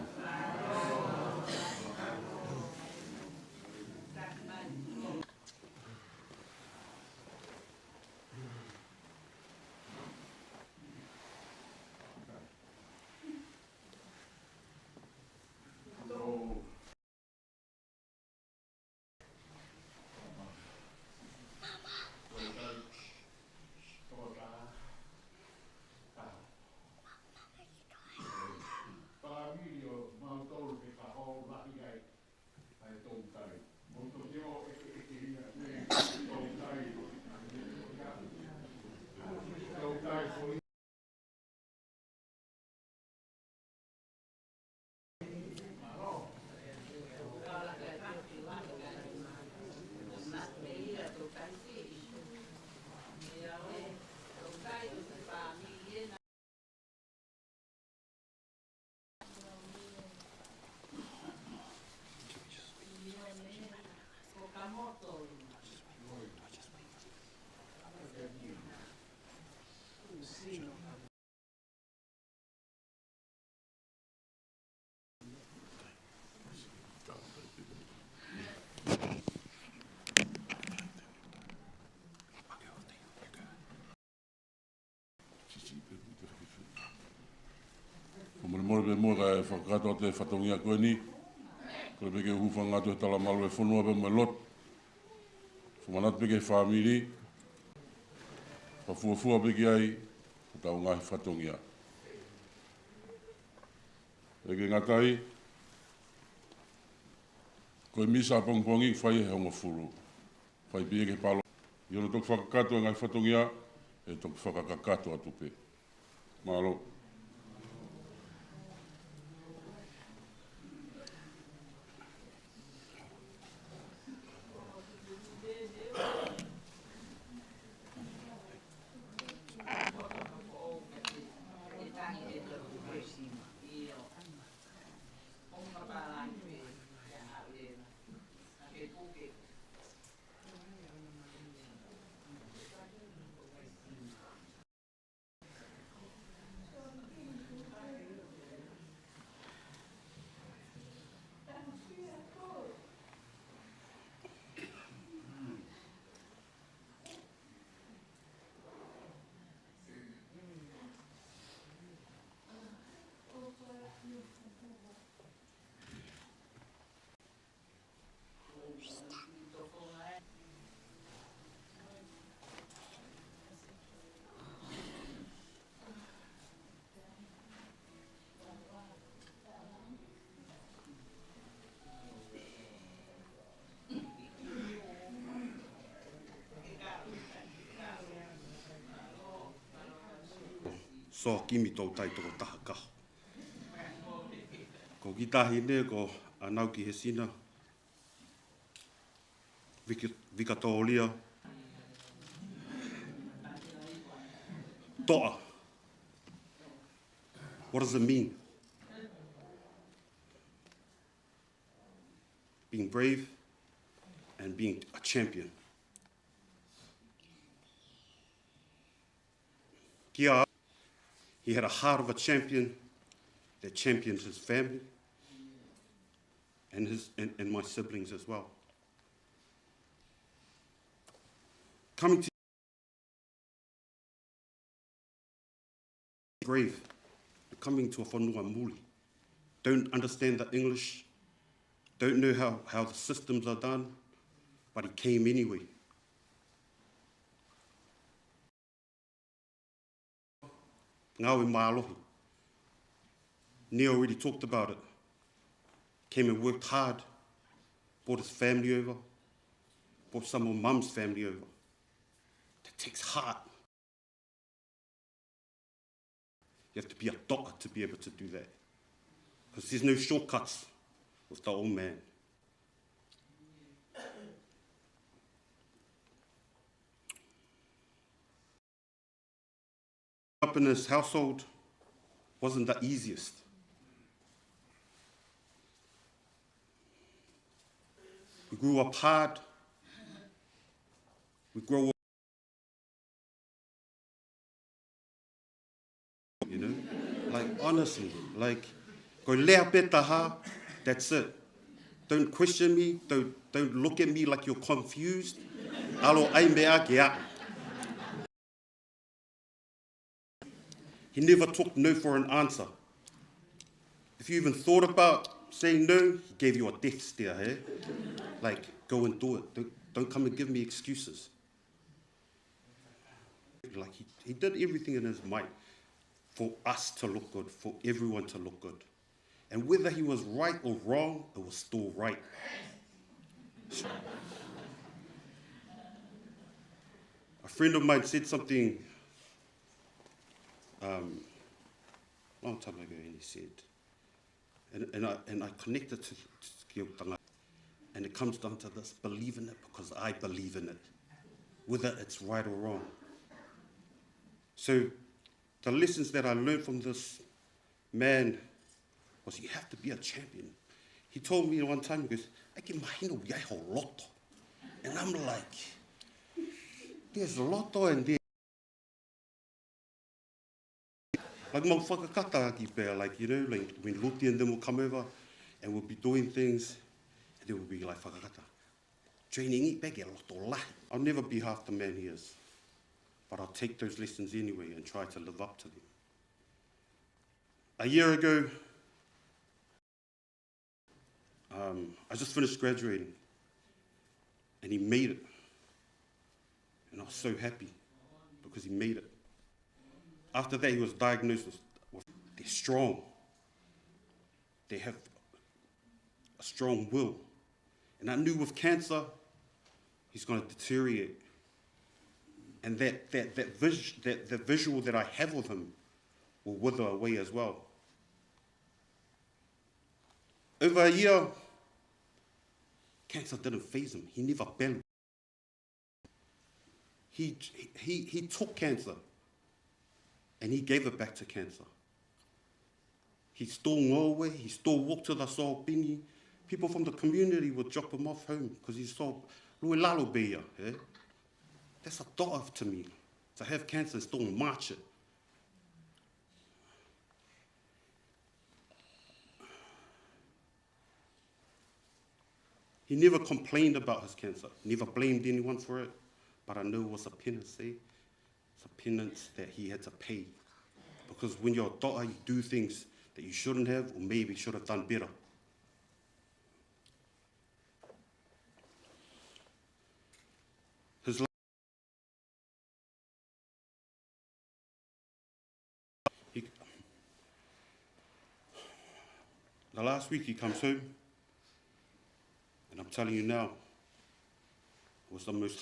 Mole pe mo ka whakato te whatongia koe ni. Koe peke hufa ngātu e tala malu e whunua pe mo e lot. Whumanat peke whamiri. Whafuafua peke ai. Tau ngahi whatongia. Eke ngatai. Koe misa pongpongi whai e honga furu. Whai peke palo. Iono tok whakakato e ngahi whatongia. E tok whakakato atu pe. Malo. Soakimi Toutaitokotaha Kaho. Ko ki tahi ne ko anau ki he sina. Vika tōlia. Toa. What does it mean? Being brave and being a champion. Kia, he had a heart of a champion that championed his family and my siblings as well. Coming to brave, coming to a whanua muli, don't understand the English, don't know how the systems are done, but he came anyway. Ngāwe mālohi. Neil already talked about it. Came and worked hard, brought his family over, brought some of Mum's family over. That takes heart. You have to be a doctor to be able to do that. Because there's no shortcuts with the old man. Up in his household, wasn't the easiest. We grew up hard. We grow up, you know? Like, honestly, like, go lea petaha, that's it. Don't question me, don't look at me like you're confused. Alo ai mea ke a. He never took no for an answer. If you even thought about saying no, he gave you a death stare, hey? Like, go and do it. Don't come and give me excuses. Like, he did everything in his might for us to look good, for everyone to look good. And whether he was right or wrong, it was still right. A friend of mine said something long time ago, and he said, and I connected to Kiotanga, and it comes down to this: believe in it because I believe in it, whether it's right or wrong. So the lessons that I learned from this man was you have to be a champion. He told me one time, he goes, "Ake mahino yai ho loto," and I'm like, there's loto and there. Like mau whakakata ki pēr, like, you know, like when Luti and them will come over and we'll be doing things, and they will be like whakakata. Training it back, I'll never be half the man he is, but I'll take those lessons anyway and try to live up to them. A year ago, I just finished graduating, and he made it. And I was so happy because he made it. After that, he was diagnosed with they're strong. They have a strong will. And I knew with cancer, he's going to deteriorate. And the visual that I have of him will wither away as well. Over a year, cancer didn't faze him. He never bellowed. He took cancer, and he gave it back to cancer. He still ngōwe, he still walked to the Soakimi. People from the community would drop him off home because he saw Lue Lalo Beia. Eh? That's a do'a to me, to have cancer and still march it. He never complained about his cancer, never blamed anyone for it, but I know it was a penance, eh? It's a penance that he had to pay. Because when you're a do'a, you do things that you shouldn't have, or maybe should have done better. His life, the last week he comes home, and I'm telling you now, it was the most,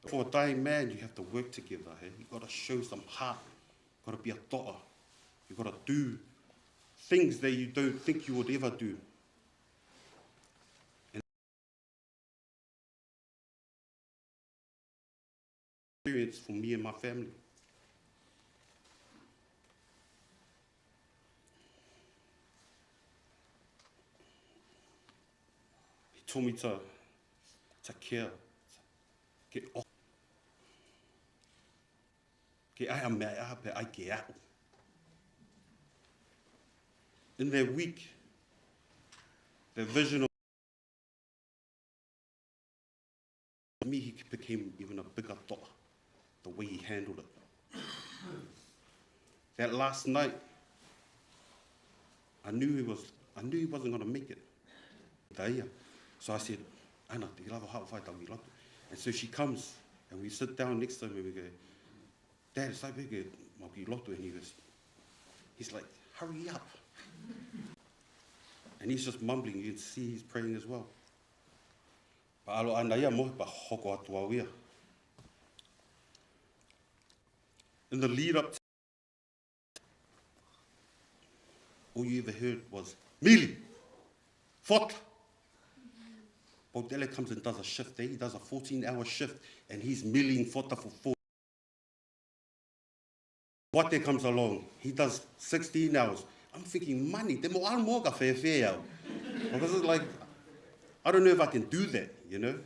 for a dying man, you have to work together, hey? You gotta show some heart, you gotta be a do'a, you gotta do things that you don't think you would ever do. And experience for me and my family. He told me to care, get off. Ke ai mea e aha pe ai ke au. In that week, the vision of me, he became even a bigger do'a, the way he handled it. That last night, I knew he wasn't going to make it. So I said, Ana, te lava hao whai tau i lotu. And so she comes, and we sit down next to him, and we go, Dad, it's like big, Mauki Lotu, and he's like, hurry up. And he's just mumbling, you can see he's praying as well. Pa alo ana ia mohi pa hoko atu au ia. In the lead up, all you ever heard was, Mili, fota. Bodele comes and does a shift there, he does a 14-hour shift, and he's milling fota for 4 Wate comes along, he does 16 hours. I'm thinking, money, te mo almo ka fair. Because it's like, I don't know if I can do that, you know?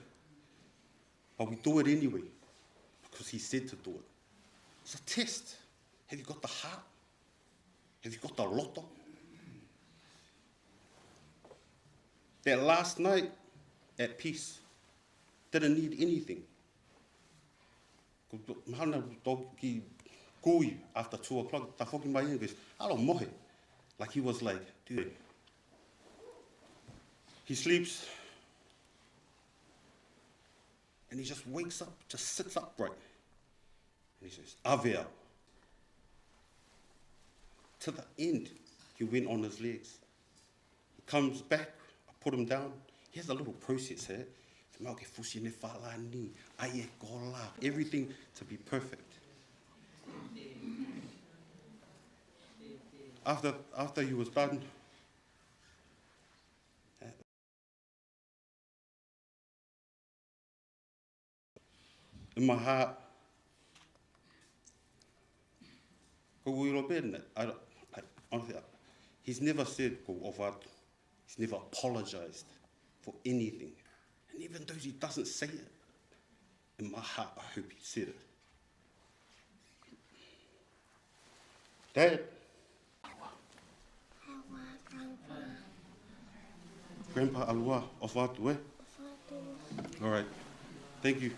But we do it anyway, because he said to do it. It's a test. Have you got the heart? Have you got the loto? That last night, at peace, didn't need anything. Mahana toki kui after 2 o'clock, ta whoki mai English, alo mohe. Like he was like, dude. He sleeps, and he just wakes up, just sits upright. And he says, Avea. To the end, he went on his legs. He comes back, I put him down. He has a little process here. Everything to be perfect. After he was done, in my heart, honestly, he's never said, he's never apologized for anything. And even though he doesn't say it, in my heart, I hope he said it. Dad. Grandpa Alua, Ofatu, eh? All right, thank you.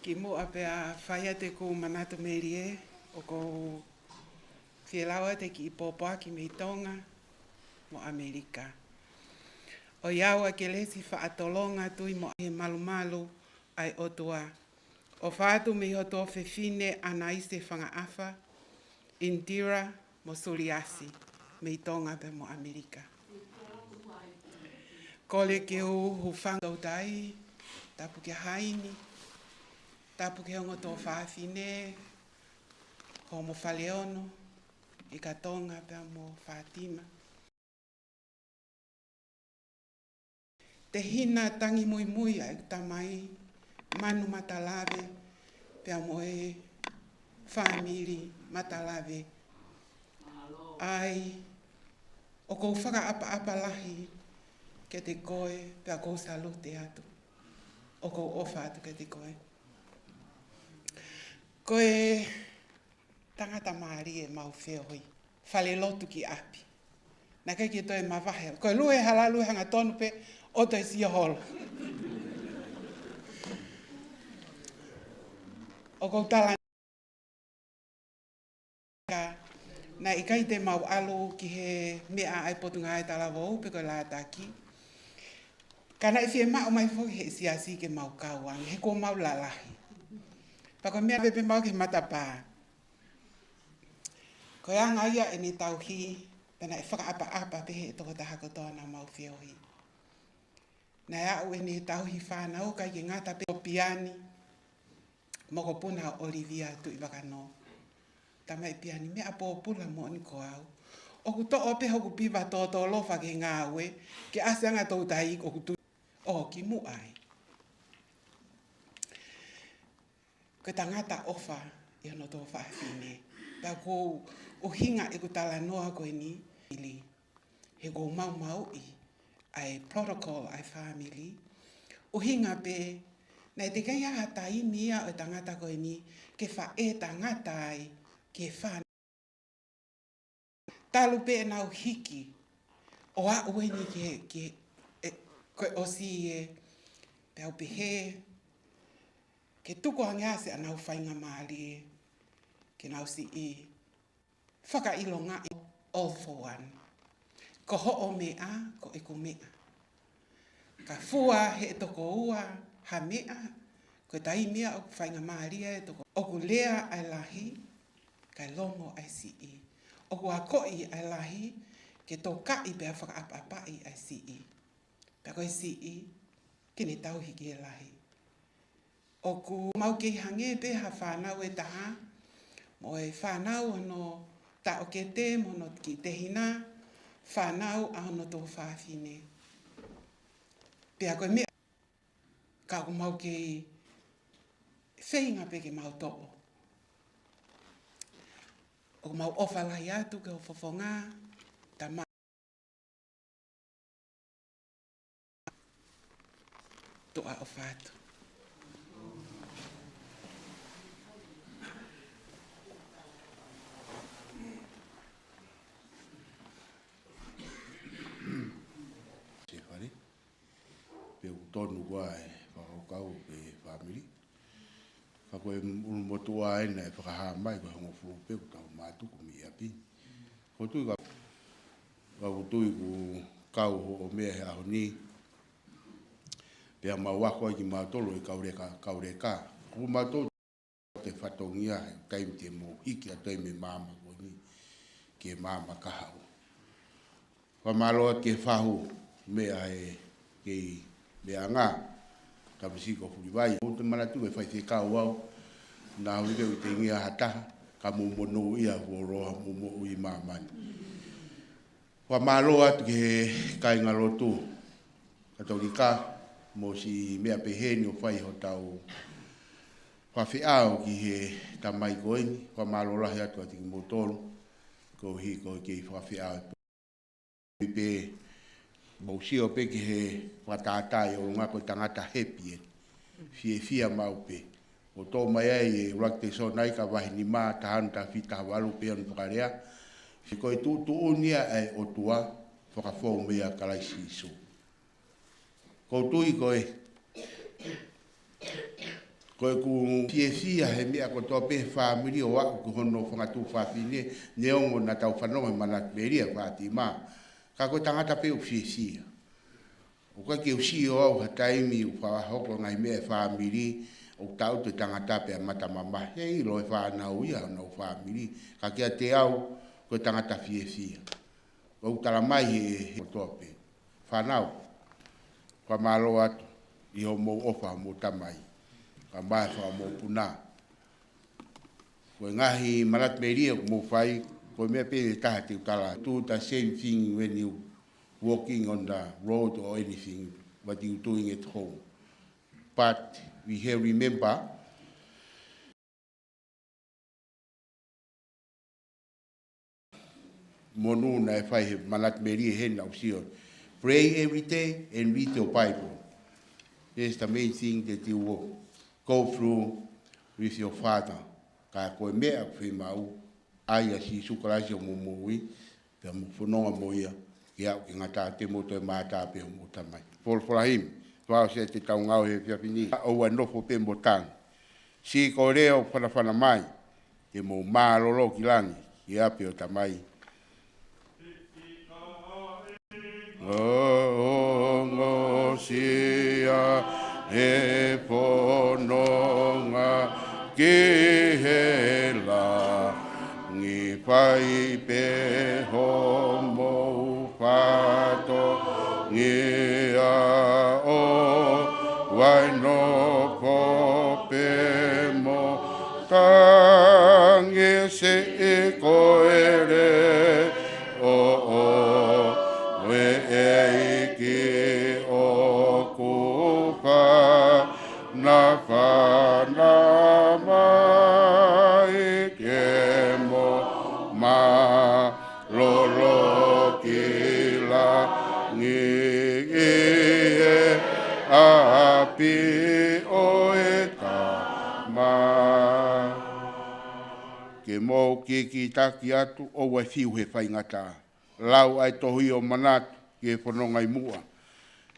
Ki mua pea whaia te ko manatu merie, o ko whielaua te ki ipopoa ki mei tonga, mo Amerika. O iaua ke lesi whaatolonga tui mo he malu ai otua. O whaatu me hoto whewhine ana i se whangaafa, Indira mo Suliasi, mei tonga pe mo Amerika. Kole ke hu whangau tai, tapu ke haini, tapu ke hongo tō whawhine, ho mo Whaleono, i ka tonga pe mo Fatima. Te hina tangi mui ai tamai, manu matalave, pe mo e family matalave. Ai, o kou whaka apa lahi ke te koe, pe a kou salute atu. O kou ofa atu ke te koe. Koe tangata maari e mau wheo hui. Whale lotu ki api. Nā kei ki toi mawahe. Koe lue halalu hanga tonu pe, o toi sia holo. O kou tala na i kai te mau alo ki he mea ai potunga ai tala wau pe koe la taki. Kana i whie mao mai fo he siasi ke mau kauang, he ko mau lalahi. Pa koe mea pepe mau ke matapā. Koe anga ia e ni tauhi, pena i whakaapa pe he toko taha kotoa na mau whiohi. Nai au e ni tauhi whanau kai ki ngata pe o piani, moko puna Olivia tu i wakano. Tamai piani mea po pula mo ni ko au. O ku to ope hoku piva to lofa ke ngawe, ke asanga tau tai o ku tu. O ki mu ai. Ko tangata ofa i ono tō whaafine. Pa ko o hinga e ku tala noa koe ni. He ko mau i ai protocol ai family. O hinga pe, nei te kai aha tai nia o tangata koe ni, ke wha e tangata ai, ke wha. Talu pe nau hiki, o a ueni koe osi e, pe au pehe, ke tuko angea se anau whainga maali e, ke nau si e, whaka ilonga i all for one. Ko ho o mea, ko e ko mea. Ka fua he toko ua, ha mea, ko tai mea o whainga maali e toko. O ku lea ai lahi, kai longo ai si e. O ku a koi ai lahi, ke tō kai pia whakaapapai ai si e. Pia koe si e, kene tauhi ki e lahi. O ku mau kei hange pe ha whanau e taha, mo e whanau ano ta o ke te mono ki te hina, whanau ano tō whawhine. Pia koe mea, ka o mau kei Whainga pe ke mau topo. O mau ofa lai atu ke o whawhonga, ta ma. Toa ofa atu. Pe tonu wa e whakakau pe family. Kako e motua e nei whakaha mai ko hongo fu pe ko tau mātuku mi api. Ko tui ka tui ku kau ho mea he aho ni. Pea mawako i ki mātolo i kaureka. Ko mātolo te whatongia he kaim te mo hiki a tei me māma ko ni. Ke māma kahau. Whamaloa ke whahu mea he kei mea ngā. Ka misi ko furi vai. O te manatu e whai te kau au. Nā hui u te ngia hataha. Ka mumono ia huoroha mumo ui māmani. Wa mālo atu ke he kai ngalotu. Ka tauri ka. Mo si mea peheni o whai ho tau. Whawhi au ki he tamai koeni. Wa mālo lahi atu ati ki motoro. Ko hi ko kei whawhi au. Pe mo si o pe ki he watatai o ngako tangata hepi e. Fia mau pe. O tō mai ai e rakte so nai ka wahi ni mā tahanu ta whita walu pe anu whakarea. Si koe tūtu unia ai o tua whakafou mea kalai siso. Ko tui koe. Koe ku fia he mea ko tō pe whamiri o waku ku hono whangatu whawhine. Neongo na tau whanonga manat meria whati mā. Ka koe tangata pe o fia. O ka ke usi o au hataimi o whahoko ngai mea whamiri. O tau te tangata pe a mata mama. Hei lo e whanau ia na o whamiri. Ka kia te au koe tangata fia. O tala mai he tope. Whanau. Ka malo atu. I ho mo ofa mo tamai. Ka mai wha mo puna. Koe ngahi marat meria mo whai. Koe mea pe taha te utala. Do the same thing when you walking on the road or anything. What you doing at home. But we have remember monu na e whai he manat meri he na usio. Pray every day and read your Bible. That's the main thing that you will go through with your father. Ka koe mea whi mau, ai a si sukarasi o mumui, pia mufunonga moia, ki au ki ngata te moto e mātā pe o mota mai. Polforahim, tuao se te tau ngau he whiawhini. Aua nofo pe motang. Si ko reo whanawhana mai, te mo māroro ki langi, ki ape o tamai. Ngo sia he pononga ki he la ngi pai pe homo fato ngi a o wai no ko pe mo tangi se e ko ere o we e ki o kupa na fa na mai ke mo ma lo lo ki la ngi e api o e ta ma ke mo ki taki atu o wai fiu he whaingata. Lau ai tohi o manatu ki e whanongai mua.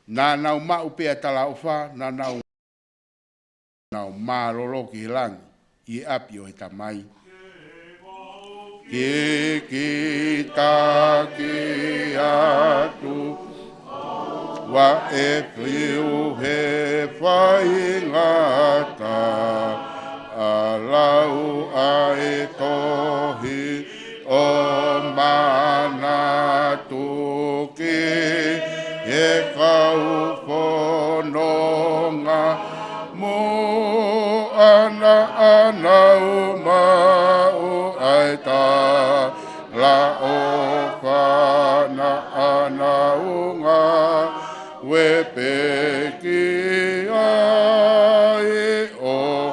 Nā nau mau pea tala o wha, nā nau māroro ki he langi, i api o he tamai. Ki taki atu, wa e whiu he whaingata, a lau ai tohi o manatu ki e kau whanonga mo ana umau ai ta la o whana ana unga we peki ai o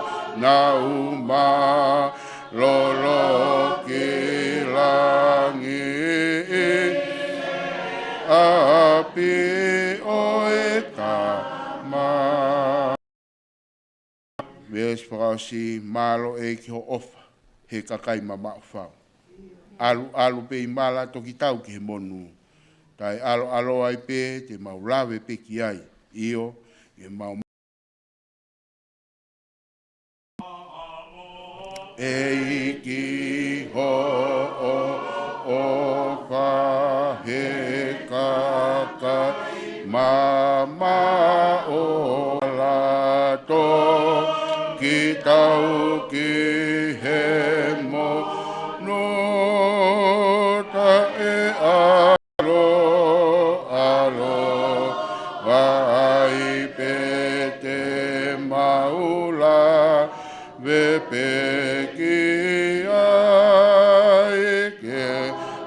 whakaosi malo e ki ho ofa he kakai ma whao. Alu pe i mala toki tau ki he monu. Tai alo ai pe te maulawe pe ki ai. Io e mau e ki ho o ka he kakai ma o la to ki tau ki he mo no ta e alo vai pe te maula ve pe ki ai ke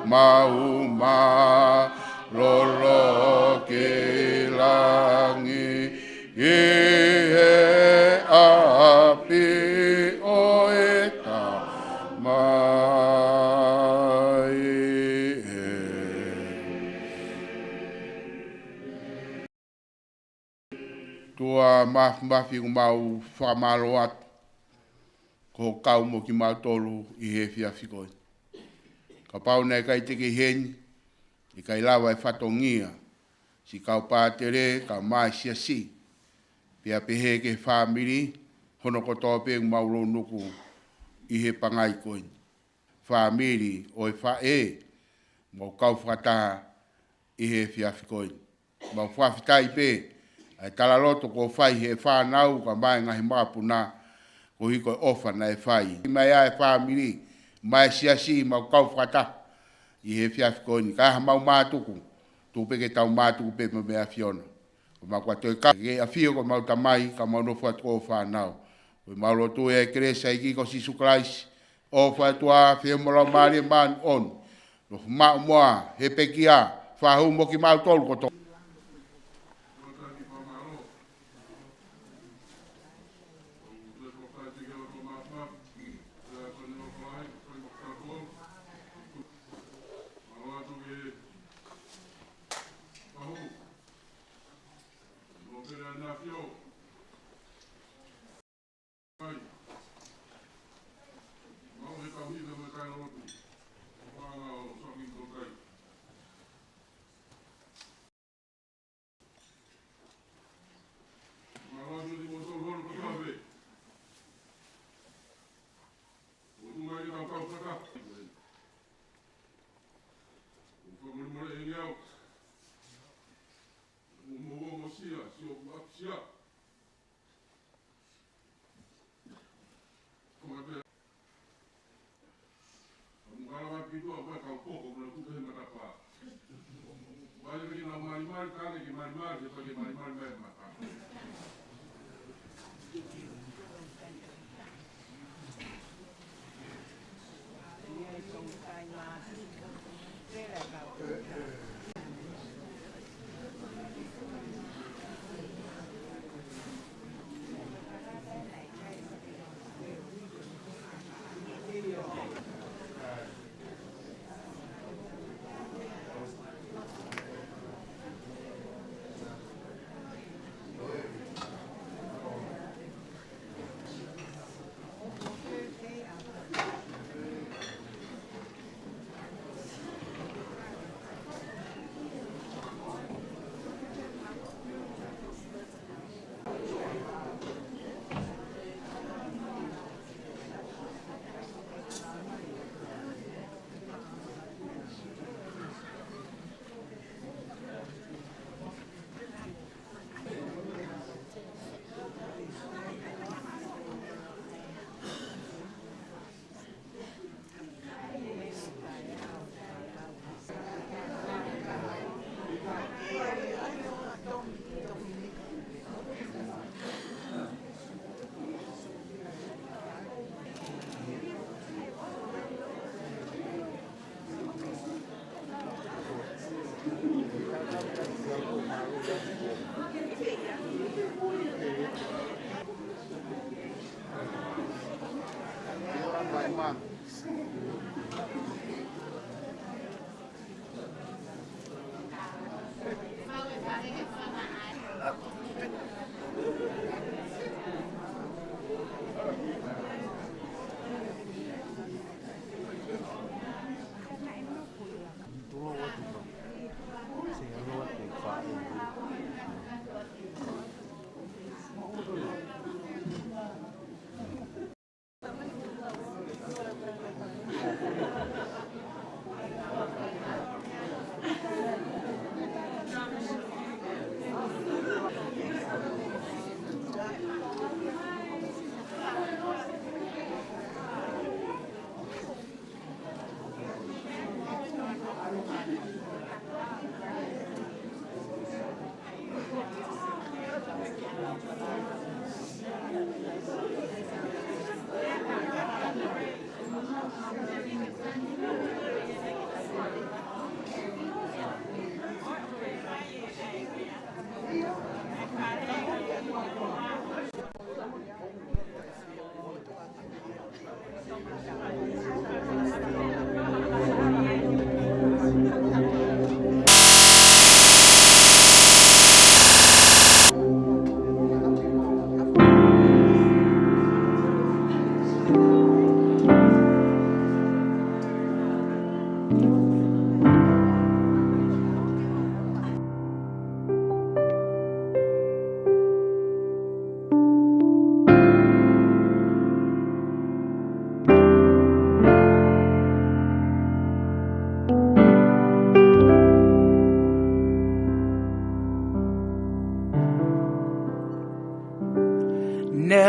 mau ma lolo ki langi i he api o e ta mai e. Tua mafi o mau whamalo atu ko kau mo ki mau tolu i he whiawhikoi. Ka pau nei kai te ki heni, i kai lawa e whatongia, si kau pātere, ka mai sia si. Pia pehe ke whamiri, hono ko tō pe mauro nuku i he pangai koi. Whamiri o e whae, mau kau whataha i he whiawhikoi. Mau whawhitai pe, ai tala loto ko whai he whanau, ka mai ngahi mapuna, ko hiko ofa na e whai. Mai a e whamiri, mai siasi mau kau whata i he whiawhikoi. Ka ha mau mātuku, tū peke tau mātuku pe me mea whiona. Ko mau kua toi ka, ke a whio ko mau tamai, ka mau no whatu o whanau. Ko mau lotu e keresa i ki ko Sisu Christ, o whatua whio mola maari man on. No mau moa, he peki a, whahu mo ki mau tolu ko to.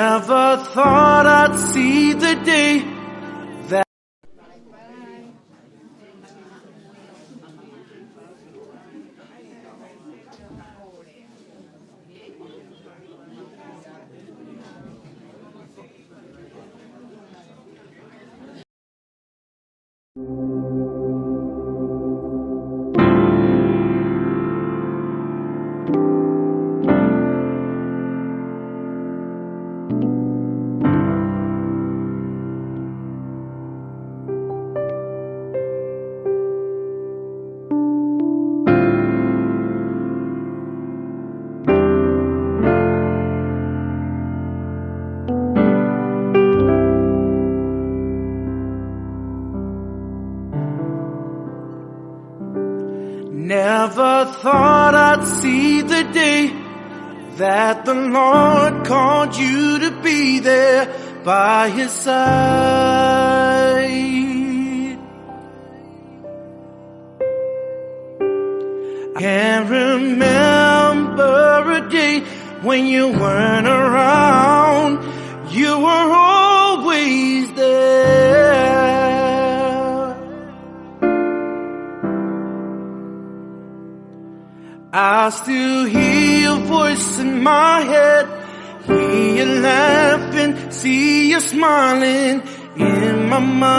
Never thought I'd see the day that never thought I'd see the day that the Lord called you to be there by His side. I can't remember a day when you weren't around. You were always there. I still hear your voice in my head, hear you laughing, see you smiling in my mind.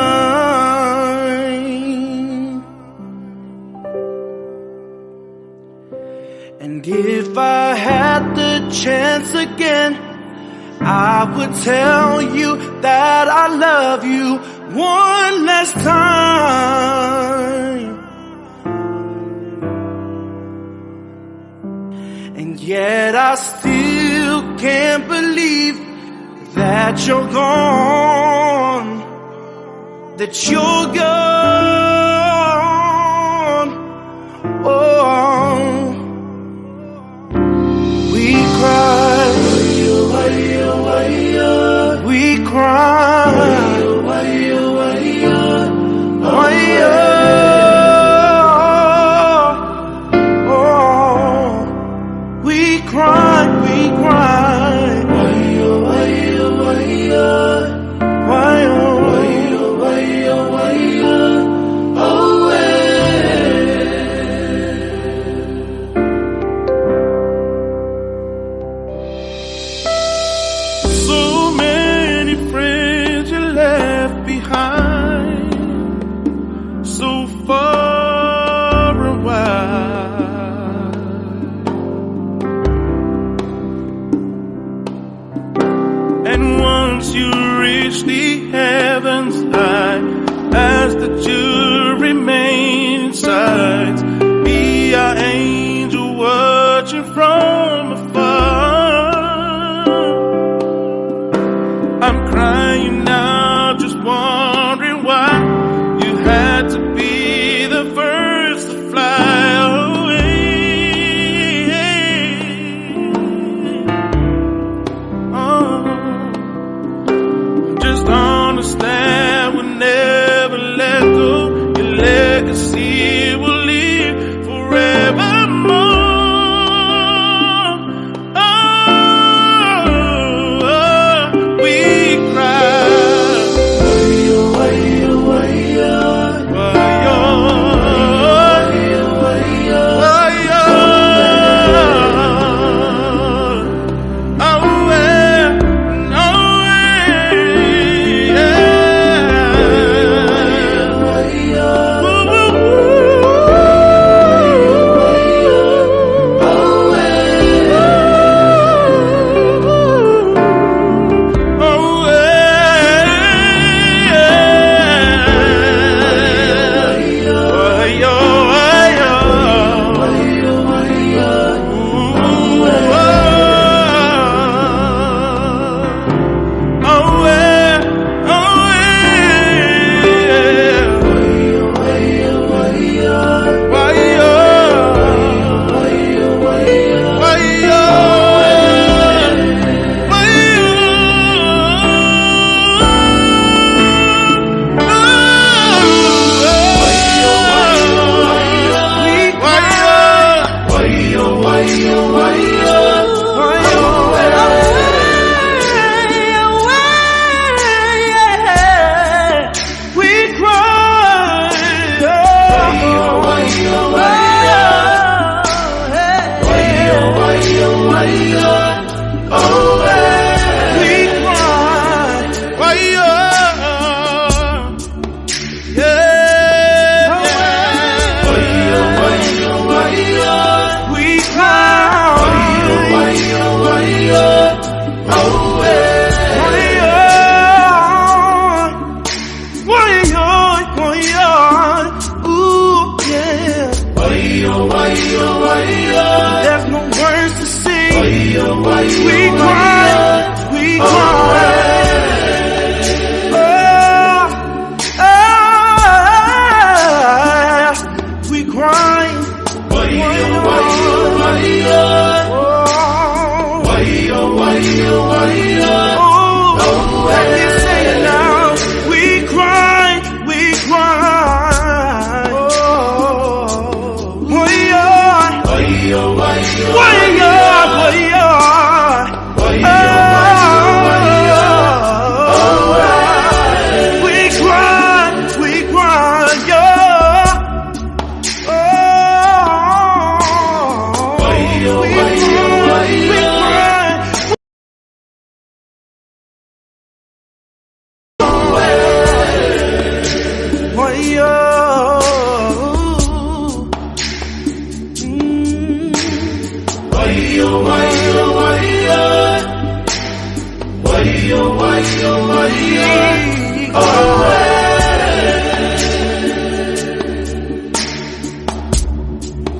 And if I had the chance again, I would tell you that I love you one last time. And yet I still can't believe that you're gone, that you're gone. Oh, we cry, we cry, we cry, we cry. So many friends you left behind, so far away. And once you reach the heavens, I ask that you remain inside. Be our angel watching from afar. I'm crying now, just wondering why you had to be the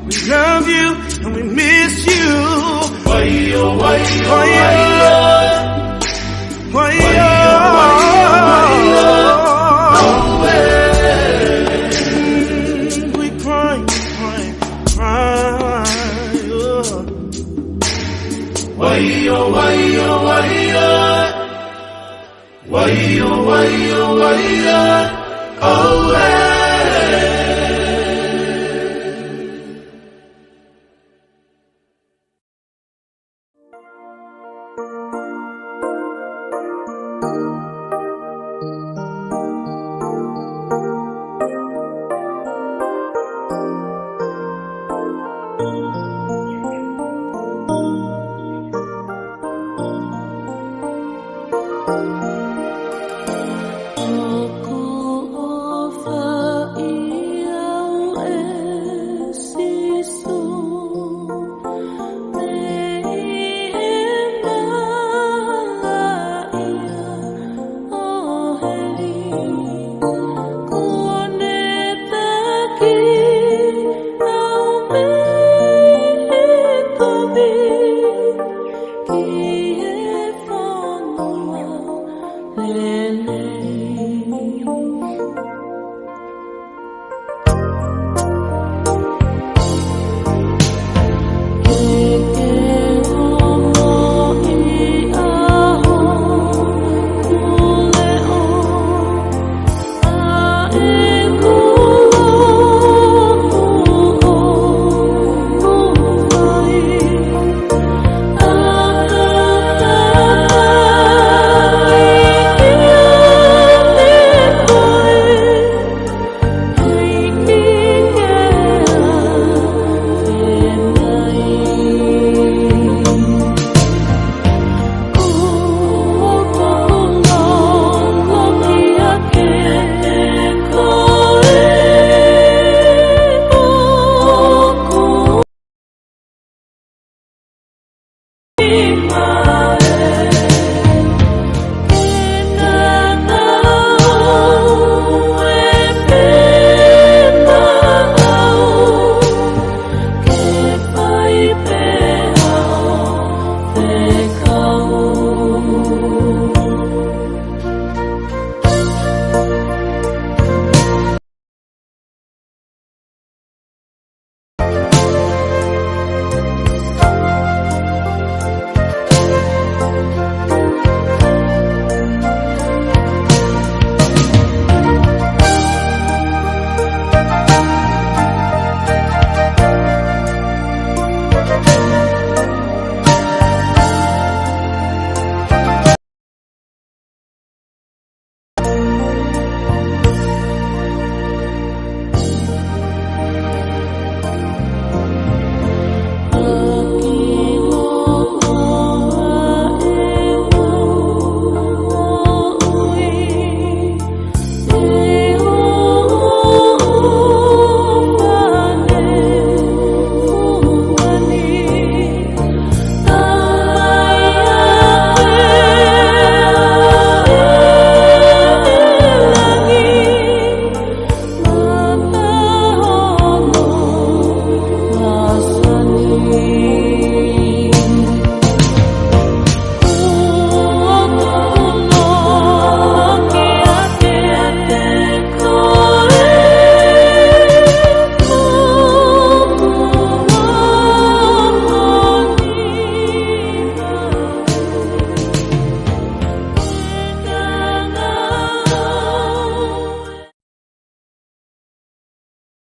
We love you and we miss you. We cry. Oh,